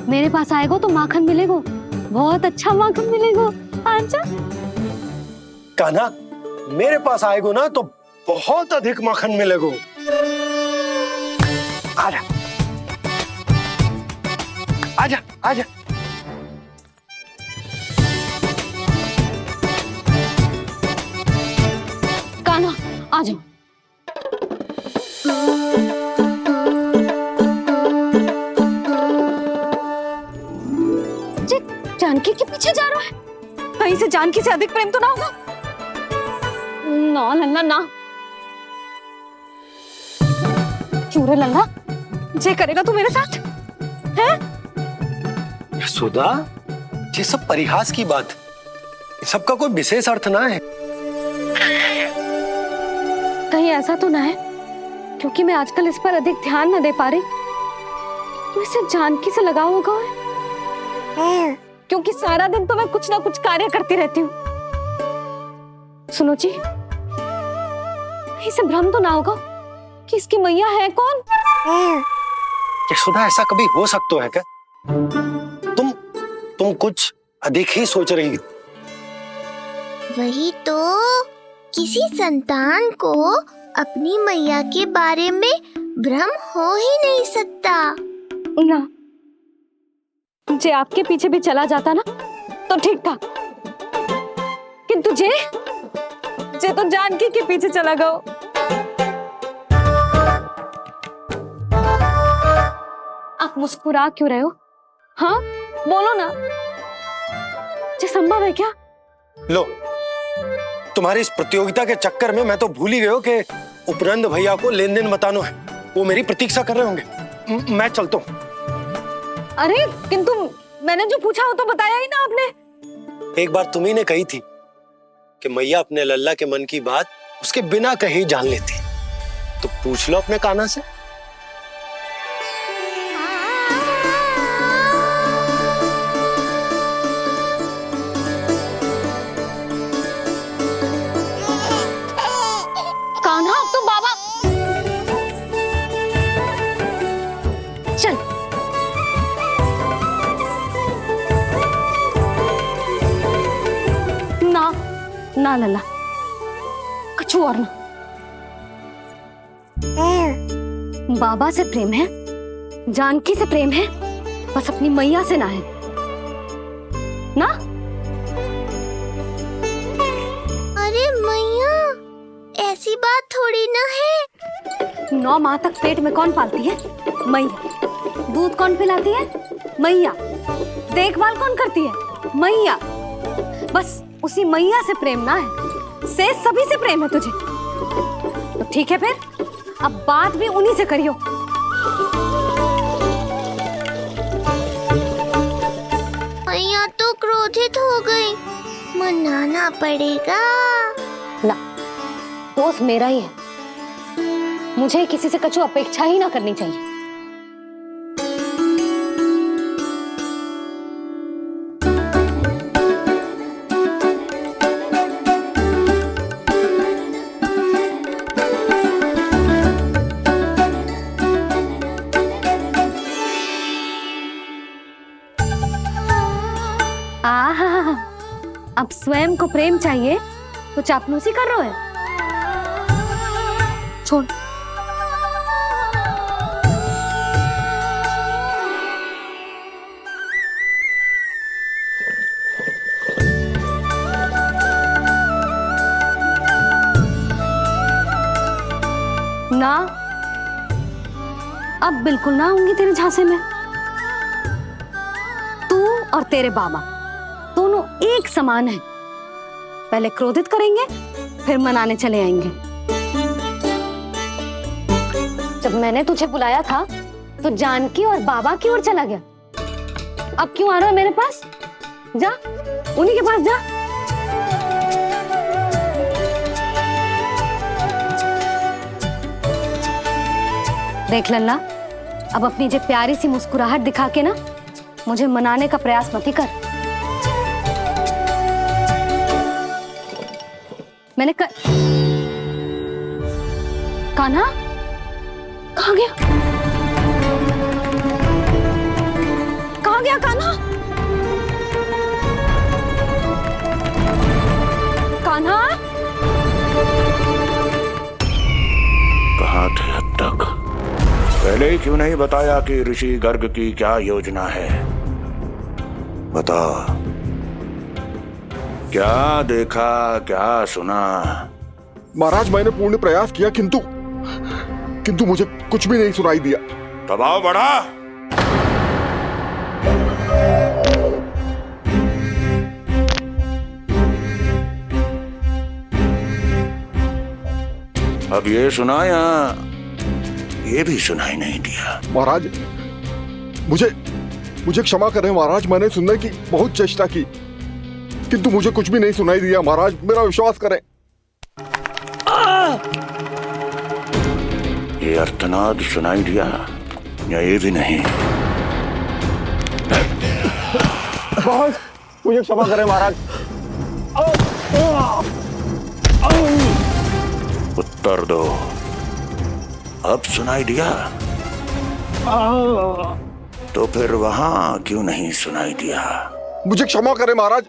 मेरे पास आएगो तो माखन मिलेगो, बहुत अच्छा माखन मिलेगो। आजा। कान्हा मेरे पास आएगो ना तो बहुत अधिक माखन मिलेगो। आजा आजा आजा। कान्हा आ जाओ। जानकी के पीछे जा रहा है, कहीं से जानकी से अधिक प्रेम तो ना होगा? ना लल्ला ना। क्यों रे लल्ला, जे करेगा तू मेरे साथ है? यशोदा, ये सब परिहास की बात, सबका कोई विशेष अर्थ ना है। कहीं ऐसा तो ना है क्योंकि मैं आजकल इस पर अधिक ध्यान न दे पा रही तो इसे जानकी से लगाव होगा है? क्योंकि सारा दिन तो मैं कुछ ना कुछ कार्य करती रहती हूँ। सुनो जी, इसे भ्रम तो ना होगा कि इसकी मैया है कौन? यशोदा, ऐसा कभी हो सकता है क्या? तुम कुछ अधिक ही सोच रही हो। वही तो, किसी संतान को अपनी मैया के बारे में भ्रम हो ही नहीं सकता ना। जे आपके पीछे भी चला जाता ना तो ठीक था, किंतु जे तो जानकी के पीछे चला गया। आप मुस्कुरा क्यों रहे हो? हाँ बोलो ना, ये संभव है क्या? लो, तुम्हारी इस प्रतियोगिता के चक्कर में मैं तो भूल ही गया कि उपनंद भैया को लेन देन बताना है। वो मेरी प्रतीक्षा कर रहे होंगे। मैं चलता हूँ। अरे किंतु मैंने जो पूछा वो तो बताया ही ना आपने। एक बार तुम्ही ने कही थी कि मैया अपने लल्ला के मन की बात उसके बिना कहीं जान लेती, तो पूछ लो अपने कान्हा से। कान्हा अब तो बाबा चल। ना ना लल्ला, कछु और ना। बाबा से प्रेम है, जानकी से प्रेम है, बस अपनी मैया से ना है ना। अरे मैया, ऐसी बात थोड़ी ना है। 9 माह तक पेट में कौन पालती है? मैया। दूध कौन पिलाती है? मैया। देखभाल कौन करती है? मैया। बस उसी मैया से प्रेम ना है, से सभी से प्रेम है तुझे। तो ठीक है फिर, अब बात भी उन्हीं से करियो। मैया तो क्रोधित हो गई, मनाना पड़ेगा। ना, दोस्त मेरा ही है, मुझे किसी से कछु अपेक्षा ही ना करनी चाहिए। अब स्वयं को प्रेम चाहिए तो चापलूसी कर रहे हो? छोड़। ना, अब बिल्कुल ना आऊंगी तेरे झांसे में। तू और तेरे बाबा दोनों एक समान हैं। पहले क्रोधित करेंगे, फिर मनाने चले आएंगे। जब मैंने तुझे बुलाया था तो जानकी और बाबा की ओर चला गया। अब क्यों आ रहा है मेरे पास? जा, उन्हीं के पास जा। देख लल्ला, अब अपनी जो प्यारी सी मुस्कुराहट दिखा के ना मुझे मनाने का प्रयास मत ही कर। मैंने कान्हा कहाँ गया? कहाँ गया कान्हा? कान्हा कहाँ थे अब तक? पहले ही क्यों नहीं बताया कि ऋषि गर्ग की क्या योजना है? बता, क्या देखा, क्या सुना? महाराज, मैंने पूर्ण प्रयास किया किंतु मुझे कुछ भी नहीं सुनाई दिया। दबाव बढ़ा। अब ये सुना या ये भी सुनाई नहीं दिया? महाराज, मुझे क्षमा करें महाराज, मैंने सुनने की बहुत चेष्टा की किंतु मुझे कुछ भी नहीं सुनाई दिया। महाराज, मेरा विश्वास करें। ये अर्थनाद सुनाई दिया या ये भी नहीं? बहुत मुझे क्षमा करें महाराज। उत्तर दो, अब सुनाई दिया? तो फिर वहां क्यों नहीं सुनाई दिया? मुझे क्षमा करें महाराज,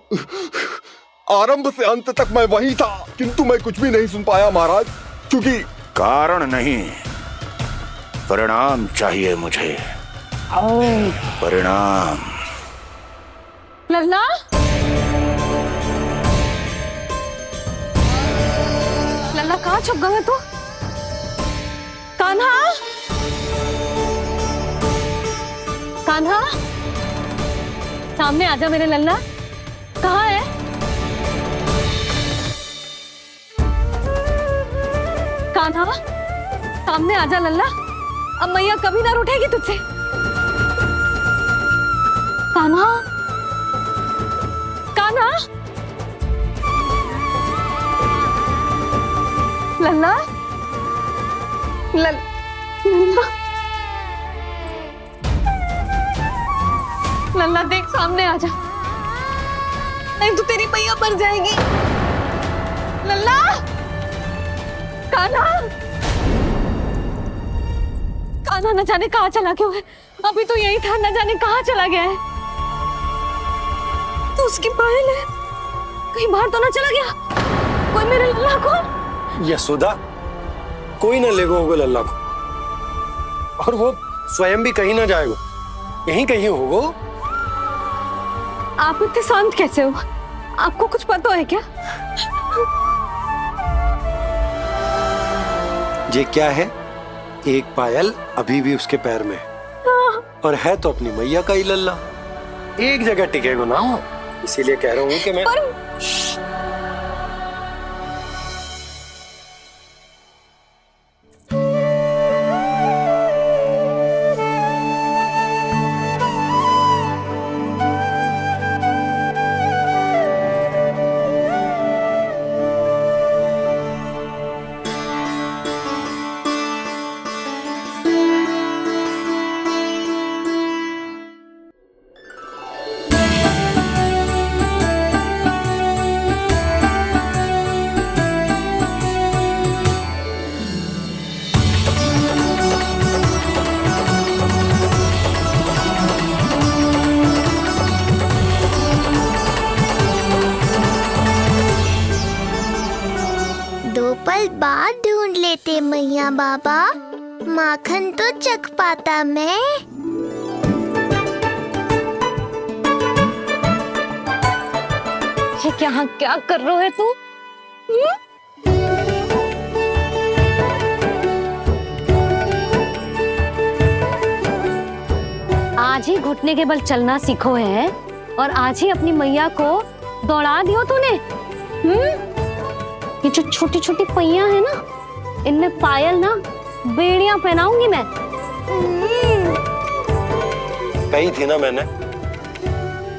आरंभ से अंत तक मैं वही था किंतु मैं कुछ भी नहीं सुन पाया महाराज, क्योंकि कारण नहीं, परिणाम चाहिए मुझे। परिणाम। लल्ला, लल्ला कहाँ छुप गए तू? कान्हा, कान्हा, सामने आजा मेरे लल्ला। कहाँ है? कान्हा, सामने आजा लल्ला। अब मैया कभी ना रूठेगी तुझसे। कान्हा, कान्हा, लल्ला, लल्ला, लल्ला देख, सामने आ जा, नहीं तो तेरी मैया मर जाएगी। लल्ला, कान्हा, कान्हा न जाने कहाँ चला गया है। अभी तो यही था, न जाने कहाँ चला गया है। तो उसकी पायल है, कहीं बाहर तो ना चला गया? कोई मेरे लल्ला को। यशोदा, कोई ना लेगो होगा लल्ला को, और वो स्वयं भी कहीं ना जाएगो, यहीं कहीं होगो। आप इतने शांत कैसे हो? आपको कुछ पता है क्या? ये क्या है? एक पायल अभी भी उसके पैर में है, और है तो अपनी मैया का ही लल्ला, एक जगह टिकेगो ना हो, इसीलिए कह रहा हूँ कि मैं पल बाद ढूंढ लेते मैया बाबा, माखन तो चख पाता मैं। ये क्या क्या कर रहे हो तू? आज ही घुटने के बल चलना सीखो है, और आज ही अपनी मैया को दौड़ा दियो तूने। ये जो छोटी छोटी पहियां है ना, इनमें पायल ना बेड़ियां पहनाऊंगी मैं। कही थी ना मैंने,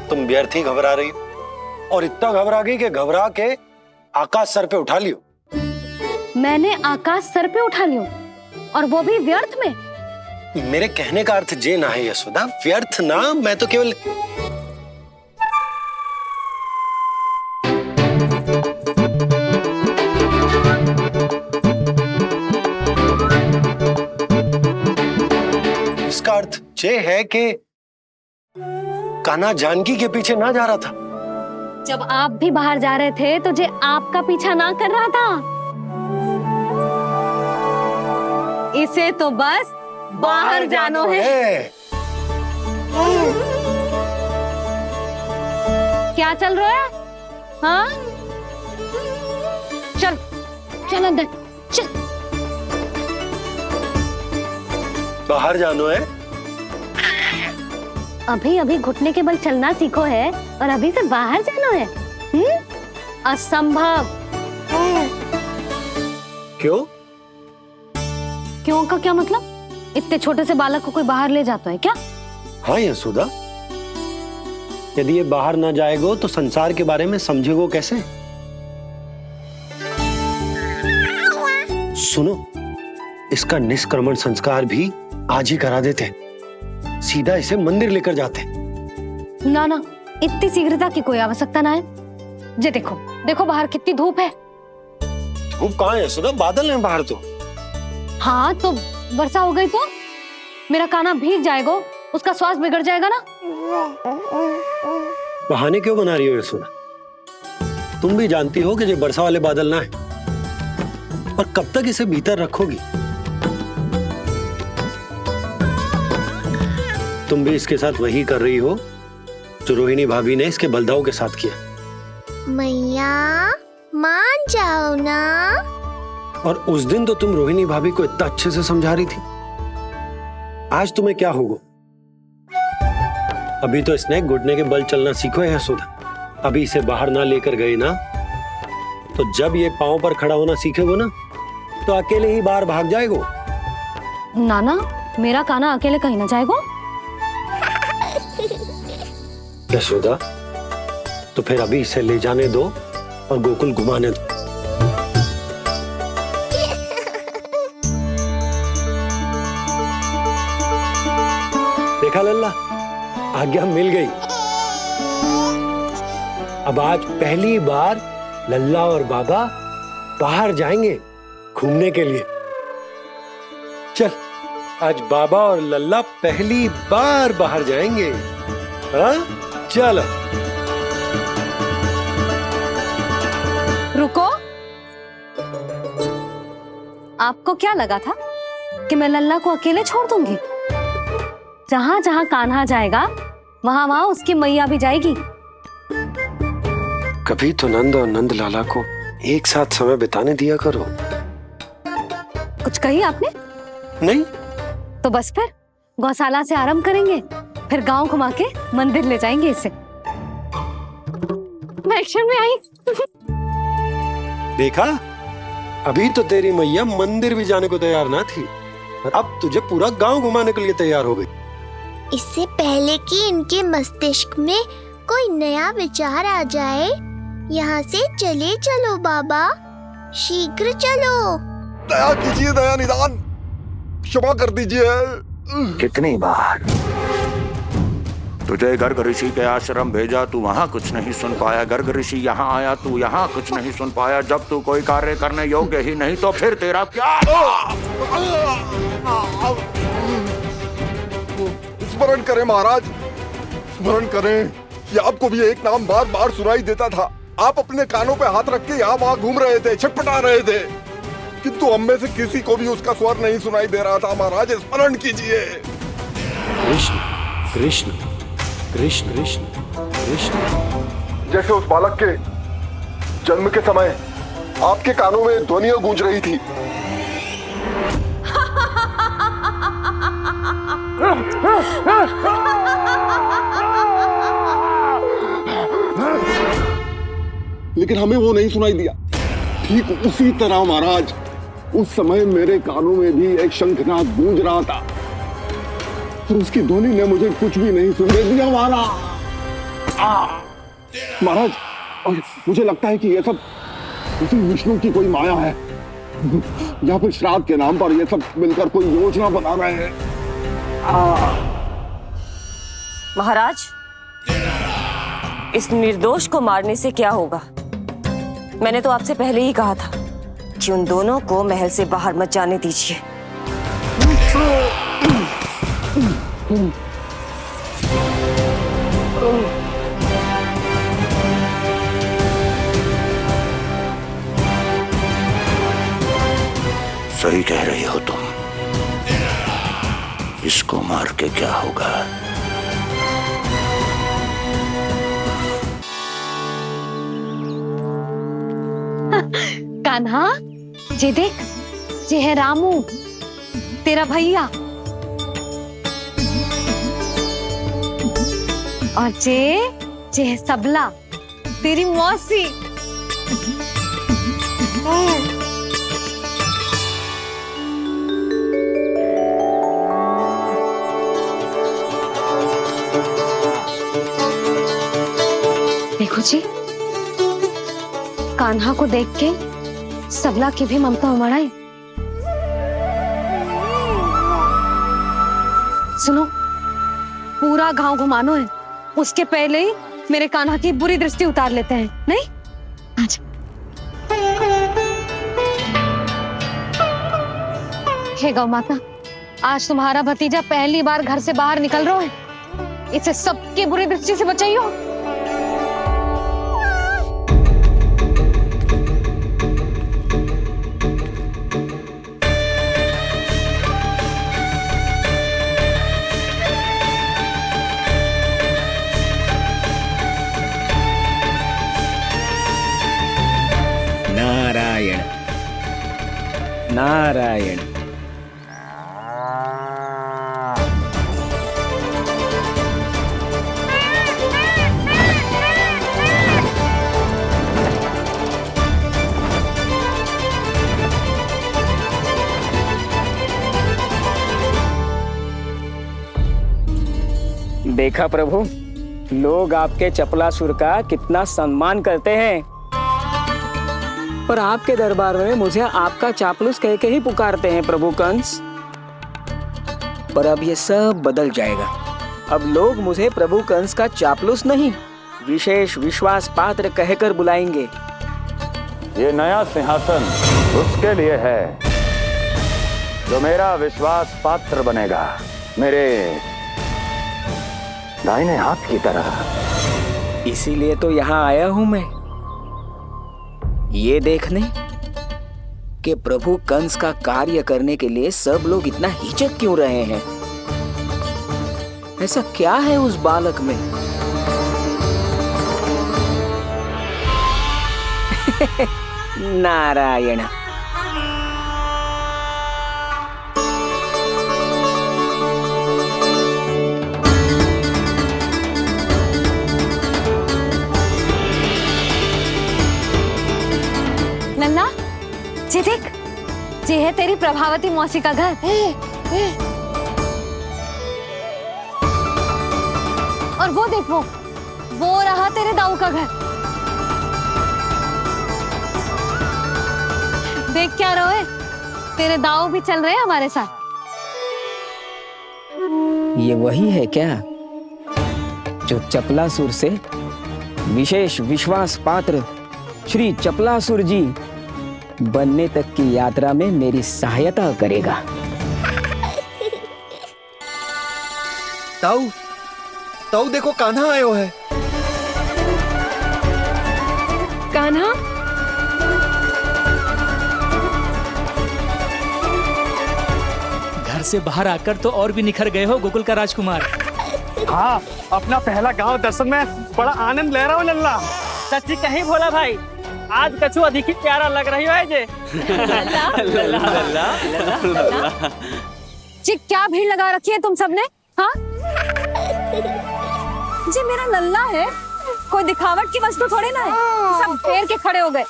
तुम व्यर्थ ही घबरा रही हो, और इतना घबरा गई कि घबरा के आकाश सर पे उठा लियो। मैंने आकाश सर पे उठा लियो, और वो भी व्यर्थ में? मेरे कहने का अर्थ जे ना है यशोदा, व्यर्थ ना, मैं तो केवल इसका अर्थ ये है कि कान्हा जानकी के पीछे ना जा रहा था। जब आप भी बाहर जा रहे थे तो जे आपका पीछा ना कर रहा था। इसे तो बस बाहर जानो है। क्या चल रहा है? हाँ, चल चल अंदर चल। बाहर जानो है? अभी अभी घुटने के बल चलना सीखो है, और अभी से बाहर जाना है? असंभव। क्यों? क्यों का क्या मतलब? इतने छोटे से बालक को कोई बाहर ले जाता है क्या? हाँ यशोदा, यदि ये बाहर ना जाएगो तो संसार के बारे में समझेगो कैसे? सुनो, इसका निष्क्रमण संस्कार भी आज ही करा देते, सीधा इसे मंदिर लेकर जाते। ना ना, इतनी शीघ्रता की कोई आवश्यकता ना है। जे देखो देखो बाहर कितनी धूप है। धूप कहाँ है यशोदा? बादल हैं बाहर तो। हाँ तो वर्षा हो गई तो मेरा कान्हा भीग जाएगा, उसका स्वास्थ्य बिगड़ जाएगा ना। बहाने क्यों बना रही हो यशोदा? तुम भी जानती हो कि ये वर्षा वाले बादल ना है, और कब तक इसे भीतर रखोगी? तुम भी इसके साथ वही कर रही हो जो रोहिणी भाभी ने इसके बलदाऊ के साथ किया। मैया मान जाओ ना। और उस दिन तो तुम रोहिणी भाभी को इतना अच्छे से समझा रही थी, आज तुम्हें क्या होगा? अभी तो इसने घुटने के बल चलना सीखो है यशोदा। अभी इसे बाहर ना लेकर गए ना, तो जब ये पांव पर खड़ा होना सीखेगो ना, तो अकेले ही बाहर भाग जाएगो। नाना, मेरा कान्हा अकेले कहीं ना जाएगो। यशोदा, तो फिर अभी इसे ले जाने दो और गोकुल घुमाने दो। देखा लल्ला, आज्ञा मिल गई। अब आज पहली बार लल्ला और बाबा बाहर जाएंगे घूमने के लिए। चल, आज बाबा और लल्ला पहली बार बाहर जाएंगे। हाँ, चलो। रुको आपको क्या लगा था कि मैं लल्ला को अकेले छोड़ दूंगी? जहां जहां कान्हा जाएगा वहां वहां उसकी मैया भी जाएगी। कभी तो नंद और नंद लाला को एक साथ समय बिताने दिया करो। कुछ कही आपने? नहीं। तो बस फिर गौशाला से आरंभ करेंगे, फिर गांव घुमा के मंदिर ले जाएंगे इसे। मैं एक्शन में आई। देखा, अभी तो तेरी मैया मंदिर भी जाने को तैयार ना थी, और अब तुझे पूरा गांव घुमाने के लिए तैयार हो गई। इससे पहले कि इनके मस्तिष्क में कोई नया विचार आ जाए, यहाँ से चले चलो बाबा, शीघ्र चलो। दया कीजिए, दया निदान, क्षमा कर दीजिए। कितनी बार तुझे गर्ग ऋषि के आश्रम भेजा, तू वहाँ कुछ नहीं सुन पाया। गर्ग ऋषि यहाँ आया, तू यहाँ कुछ नहीं सुन पाया। जब तू कोई कार्य करने योग्य ही नहीं तो फिर तेरा क्या? स्मरण करें महाराज, स्मरण करें कि आपको भी एक नाम बार बार सुनाई देता था। आप अपने कानों पे हाथ रख के यहाँ वहाँ घूम रहे थे, छटपटा रहे थे, किंतु हम में से किसी को भी उसका स्वर नहीं सुनाई दे रहा था। महाराज स्मरण कीजिए। कृष्ण कृष्ण कृष्ण कृष्ण कृष्ण। जैसे उस बालक के जन्म के समय आपके कानों में ध्वनियां गूंज रही थी। लेकिन हमें वो नहीं सुनाई दिया। ठीक उसी तरह महाराज, उस समय मेरे कानों में भी एक शंखनाद गूंज रहा था, और उसकी ध्वनि ने मुझे कुछ भी नहीं सुनने दिया। महाराज, और मुझे लगता है कि ये सब उसी विष्णु की कोई माया है, या फिर श्राद्ध के नाम पर ये सब मिलकर कोई योजना बना रहे हैं। महाराज, इस निर्दोष को मारने से क्या होगा? मैंने तो आपसे पहले ही कहा था कि उन दोनों को महल से बाहर मत जाने दीजिए। सही कह रही हो तुम। इसको मार के क्या होगा? कान्हा, जे देख, जे है रामू, तेरा भैया, और जे है सबला, तेरी मौसी। देखो जी, कान्हा को देख के सबला की भी ममता उमड़ आई। सुनो, पूरा गांव घुमानो है, उसके पहले ही मेरे कान्हा की बुरी दृष्टि उतार लेते हैं, नहीं? अच्छा। हे गौ माता, आज तुम्हारा भतीजा पहली बार घर से बाहर निकल रहा है, इसे सबकी बुरी दृष्टि से बचाइयो। नारायण नारायण। देखा प्रभु, लोग आपके चपलासुर का कितना सम्मान करते हैं, पर आपके दरबार में मुझे आपका चापलूस कह के ही पुकारते हैं प्रभु कंस। पर अब ये सब बदल जाएगा। अब लोग मुझे प्रभु कंस का चापलूस नहीं, विशेष विश्वास पात्र कहकर बुलाएंगे। ये नया सिंहासन उसके लिए है जो मेरा विश्वास पात्र बनेगा, मेरे दाहिने हाथ की तरह। इसीलिए तो यहाँ आया हूं मैं, ये देखने कि प्रभु कंस का कार्य करने के लिए सब लोग इतना हिचक क्यों रहे हैं? ऐसा क्या है उस बालक में? नारायण। नन्ना, जी देख, ये है तेरी प्रभावती मौसी का घर। और वो देख, वो रहा तेरे दाऊ का घर। देख क्या रोए, तेरे दाऊ भी चल रहे हैं हमारे साथ। ये वही है क्या जो चपलासुर से विशेष विश्वास पात्र श्री चपलासुर जी बनने तक की यात्रा में मेरी सहायता करेगा? ताऊ, ताऊ देखो कान्हा आयो है। कान्हा? घर से बाहर आकर तो और भी निखर गए हो गोकुल का राजकुमार। हाँ, अपना पहला गांव दर्शन में बड़ा आनंद ले रहा हूँ लल्ला। सच्ची कहीं भोला भाई, आज कछु अधिक ही प्यारा लग रही है जे। जी क्या भीड़ लगा रखी है तुम सबने? हाँ जी, मेरा लल्ला है, कोई दिखावट की वस्तु थोड़ी ना है। सब फेर के खड़े हो गए।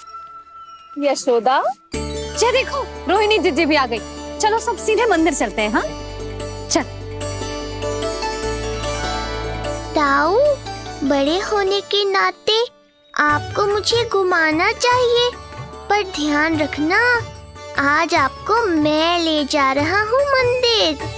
यशोदा, जी देखो, रोहिणी जीजी भी आ गई। चलो सब सीधे मंदिर चलते हैं। हाँ चल। ताऊ, बड़े होने के नाते आपको मुझे घुमाना चाहिए, पर ध्यान रखना, आज आपको मैं ले जा रहा हूँ मंदिर।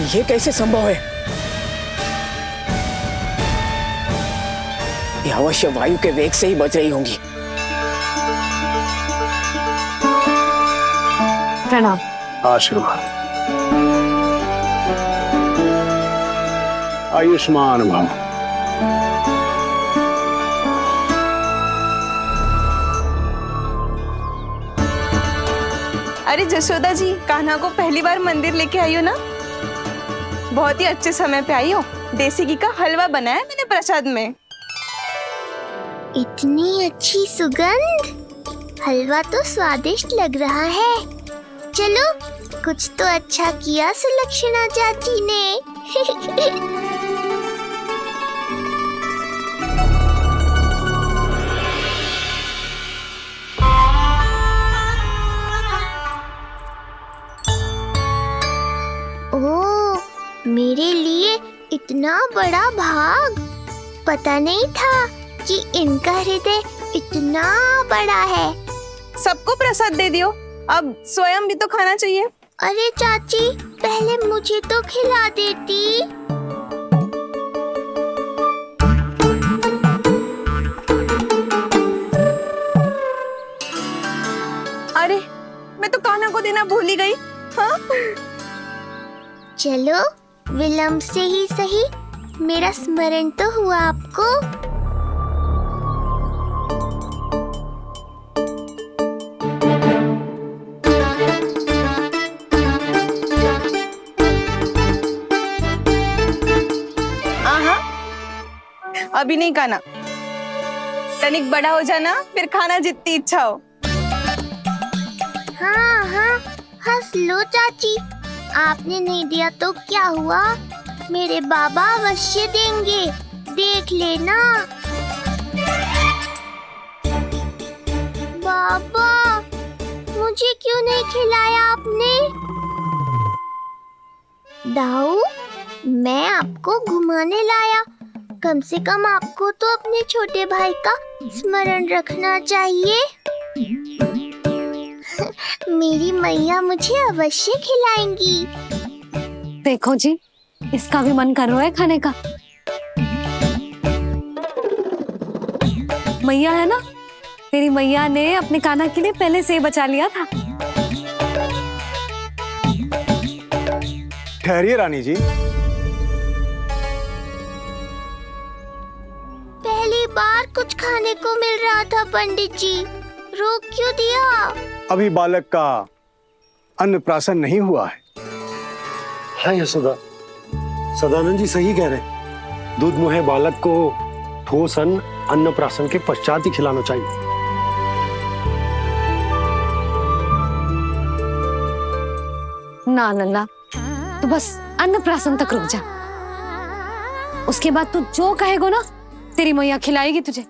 ये कैसे संभव है? ये अवश्य वायु के वेग से ही बच रही होंगी। प्रणाम। आशीर्वाद। आयुष्मान भव। अरे जशोदा जी, कान्हा को पहली बार मंदिर लेके आई हो ना? बहुत ही अच्छे समय पे आई हो। देसी घी का हलवा बनाया मैंने प्रसाद में। इतनी अच्छी सुगंध, हलवा तो स्वादिष्ट लग रहा है। चलो, कुछ तो अच्छा किया सुलक्षणा चाची ने। ओह, मेरे लिए इतना बड़ा भाग। पता नहीं था कि इनका हृदय इतना बड़ा है। सबको प्रसाद दे दियो, अब स्वयं भी तो खाना चाहिए। अरे चाची, पहले मुझे तो खिला देती। अरे, मैं तो कान्हा को देना भूल ही गई। हाँ? चलो, विलंब से ही सही, मेरा स्मरण तो हुआ आपको। अभी नहीं खाना, तनिक बड़ा हो जाना, फिर खाना जितनी इच्छा हो। हाँ हाँ, हंस लो चाची, आपने नहीं दिया तो क्या हुआ, मेरे बाबा अवश्य देंगे, देख लेना। बाबा, मुझे क्यों नहीं खिलाया आपने? दाऊ, मैं आपको घुमाने लाया, कम से कम आपको तो अपने छोटे भाई का स्मरण रखना चाहिए। मेरी मैया मुझे अवश्य खिलाएंगी। देखो जी, इसका भी मन कर रहा है खाने का। मैया है ना, तेरी मैया ने अपने कान्हा के लिए पहले से ही बचा लिया था। ठहरिए रानी जी। पहली बार कुछ खाने को मिल रहा था पंडित जी, रोक क्यों दिया? अभी बालक का अन्नप्राशन नहीं हुआ है। हाँ यशोदा, सदानंद जी सही कह रहे। दूध मुहे बालक को ठोस अन्नप्राशन के पश्चात ही खिलाना चाहिए। ना नन्ना, तू बस अन्नप्राशन तक रुक जा। उसके बाद तू जो कहेगो ना, तेरी मैया खिलाएगी तुझे।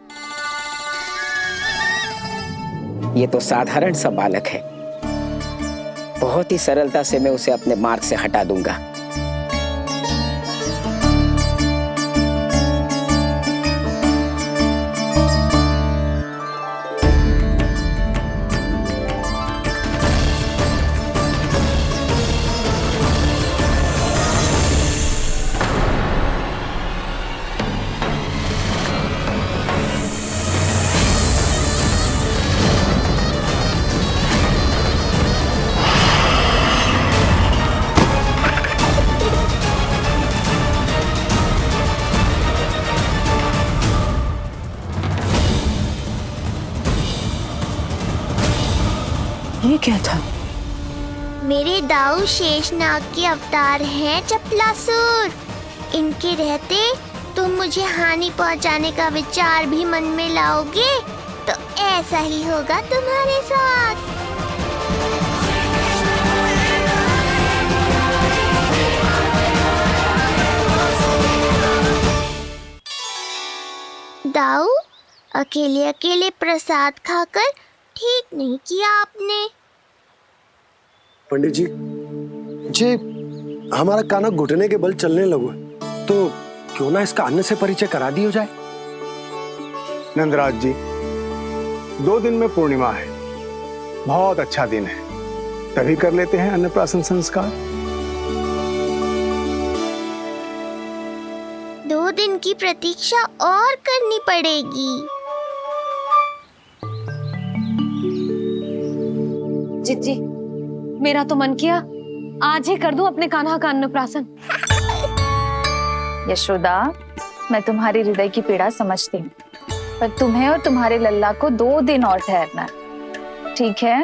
ये तो साधारण सा बालक है, बहुत ही सरलता से मैं उसे अपने मार्ग से हटा दूंगा। ये क्या था? मेरे दाऊ शेषनाग के अवतार हैं चपलासुर। इनके रहते तुम मुझे हानि पहुंचाने का विचार भी मन में लाओगे तो ऐसा ही होगा तुम्हारे साथ। दाऊ, अकेले अकेले प्रसाद खाकर ठीक नहीं किया आपने। पंडित जी, जे हमारा कान्हा घुटने के बल चलने लगो तो क्यों ना इसका अन्न से परिचय करा दिया जाए। नंदराज जी, 2 दिन में पूर्णिमा है, बहुत अच्छा दिन है, तभी कर लेते हैं अन्नप्राशन संस्कार। 2 दिन की प्रतीक्षा और करनी पड़ेगी। जिज्जी, मेरा तो मन किया आज ही कर दूं अपने कान्हा का अन्नप्राशन। यशोदा, मैं तुम्हारी हृदय की पीड़ा समझती हूँ, पर तुम्हें और तुम्हारे लल्ला को 2 दिन और ठहरना है, ठीक है?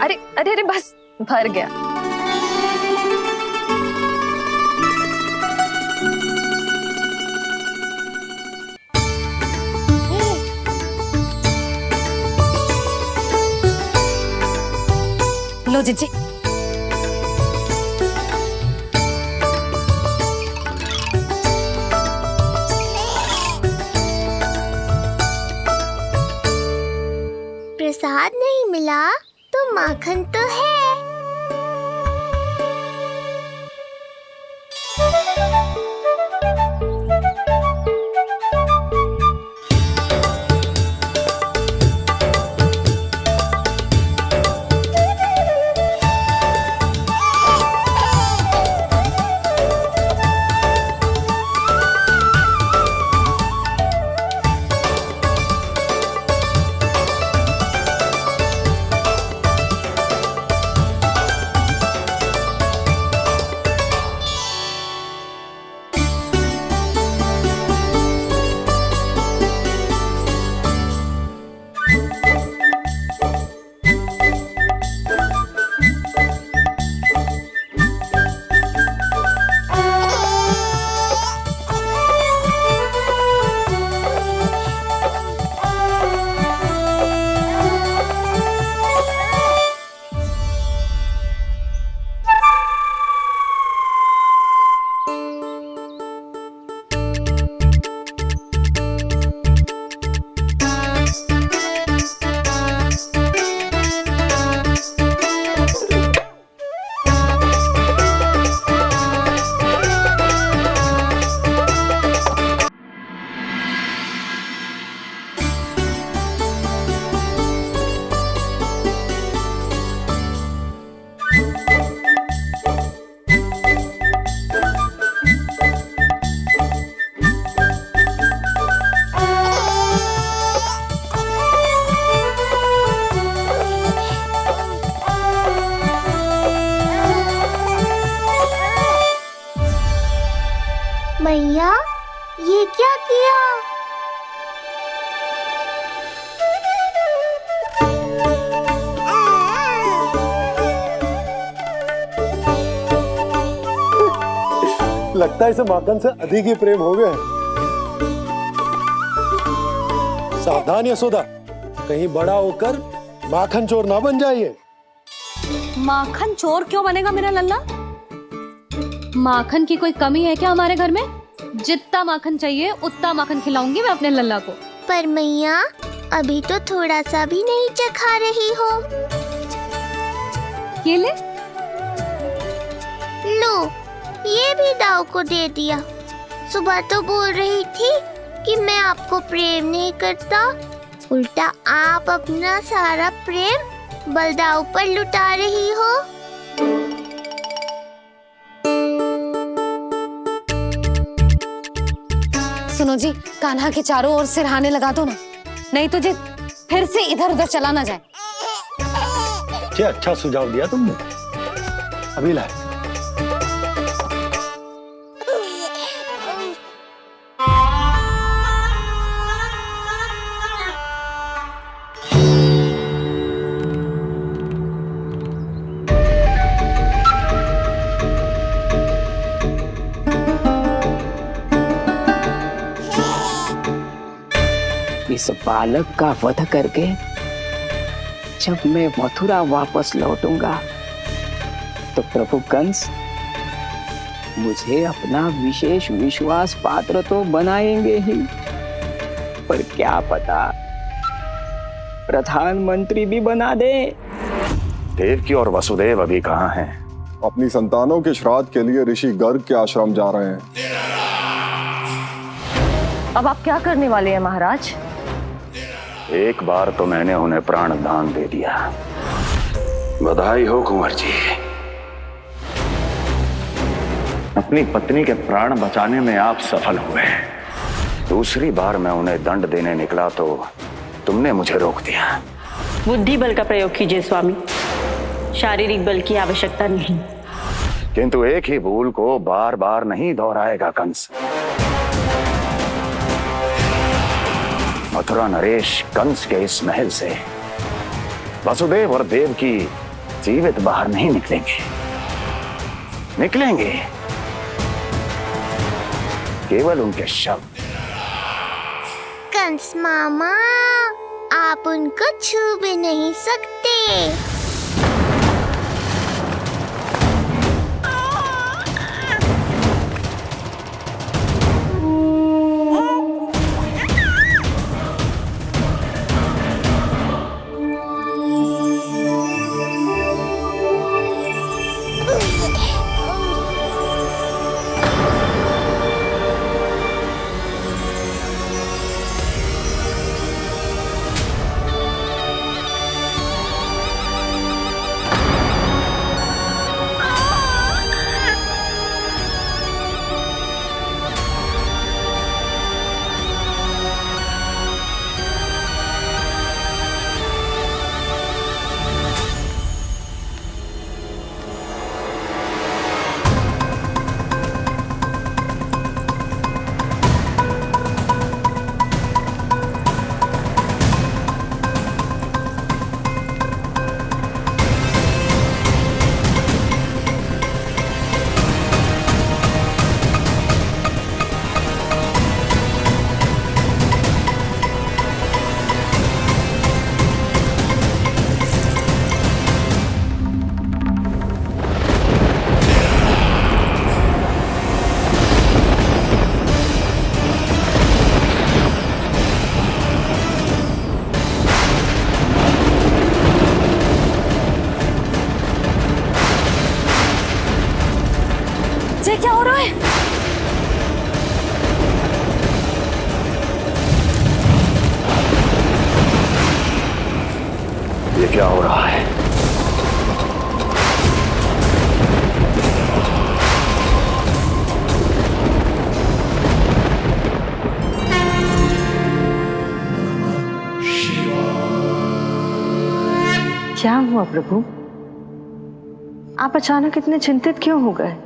अरे अरे अरे, बस भर गया। लो जिज्जी। प्रसाद नहीं मिला तो माखन तो है। ये क्या किया? लगता है इसे माखन से अधिक ही प्रेम हो गया है। सावधान यशोदा, कहीं बड़ा होकर माखन चोर ना बन जाइए। माखन चोर क्यों बनेगा मेरा लल्ला? माखन की कोई कमी है क्या हमारे घर में? जितना माखन चाहिए उतना माखन खिलाऊंगी मैं अपने लल्ला को। पर मैया, अभी तो थोड़ा सा भी नहीं चखा रही हो। ये ले। लो, ये भी दाऊ को दे दिया। सुबह तो बोल रही थी कि मैं आपको प्रेम नहीं करता, उल्टा आप अपना सारा प्रेम बलदाऊ पर लुटा रही हो। सुनो जी, कान्हा के चारों ओर सिरहाने लगा दो ना, नहीं तो जी फिर से इधर उधर चला ना जाए। अच्छा सुझाव दिया तुमने। अभी लाए। इस बालक का वध करके जब मैं मथुरा वापस लौटूंगा तो प्रभु कंस मुझे अपना विशेष विश्वास पात्र तो बनाएंगे ही, पर क्या पता प्रधानमंत्री भी बना दे। देवकी और वसुदेव अभी कहाँ हैं? अपनी संतानों के श्राद्ध के लिए ऋषि गर्ग के आश्रम जा रहे हैं। अब आप क्या करने वाले हैं महाराज? एक बार तो मैंने उन्हें प्राण दान दे दिया। बधाई हो कुंवर जी। अपनी पत्नी के प्राण बचाने में आप सफल हुए। दूसरी बार मैं उन्हें दंड देने निकला तो तुमने मुझे रोक दिया। बुद्धि बल का प्रयोग कीजिए स्वामी, शारीरिक बल की आवश्यकता नहीं। किंतु एक ही भूल को बार बार नहीं दोहराएगा कंस। मथुरा नरेश कंस के इस महल से वसुदेव और देवकी जीवित बाहर नहीं निकलेंगे, केवल उनके शव। कंस मामा, आप उनको छू भी नहीं सकते। क्या हो रहा है? ये क्या हो रहा है? क्या हुआ प्रभु? आप अचानक इतने चिंतित क्यों हो गए?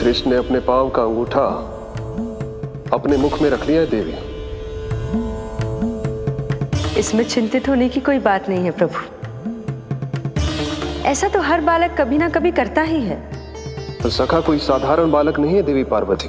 कृष्ण ने अपने पांव का अंगूठा अपने मुख में रख लिया है देवी। इसमें चिंतित होने की कोई बात नहीं है प्रभु। ऐसा तो हर बालक कभी ना कभी करता ही है। पर सखा कोई साधारण बालक नहीं है देवी पार्वती।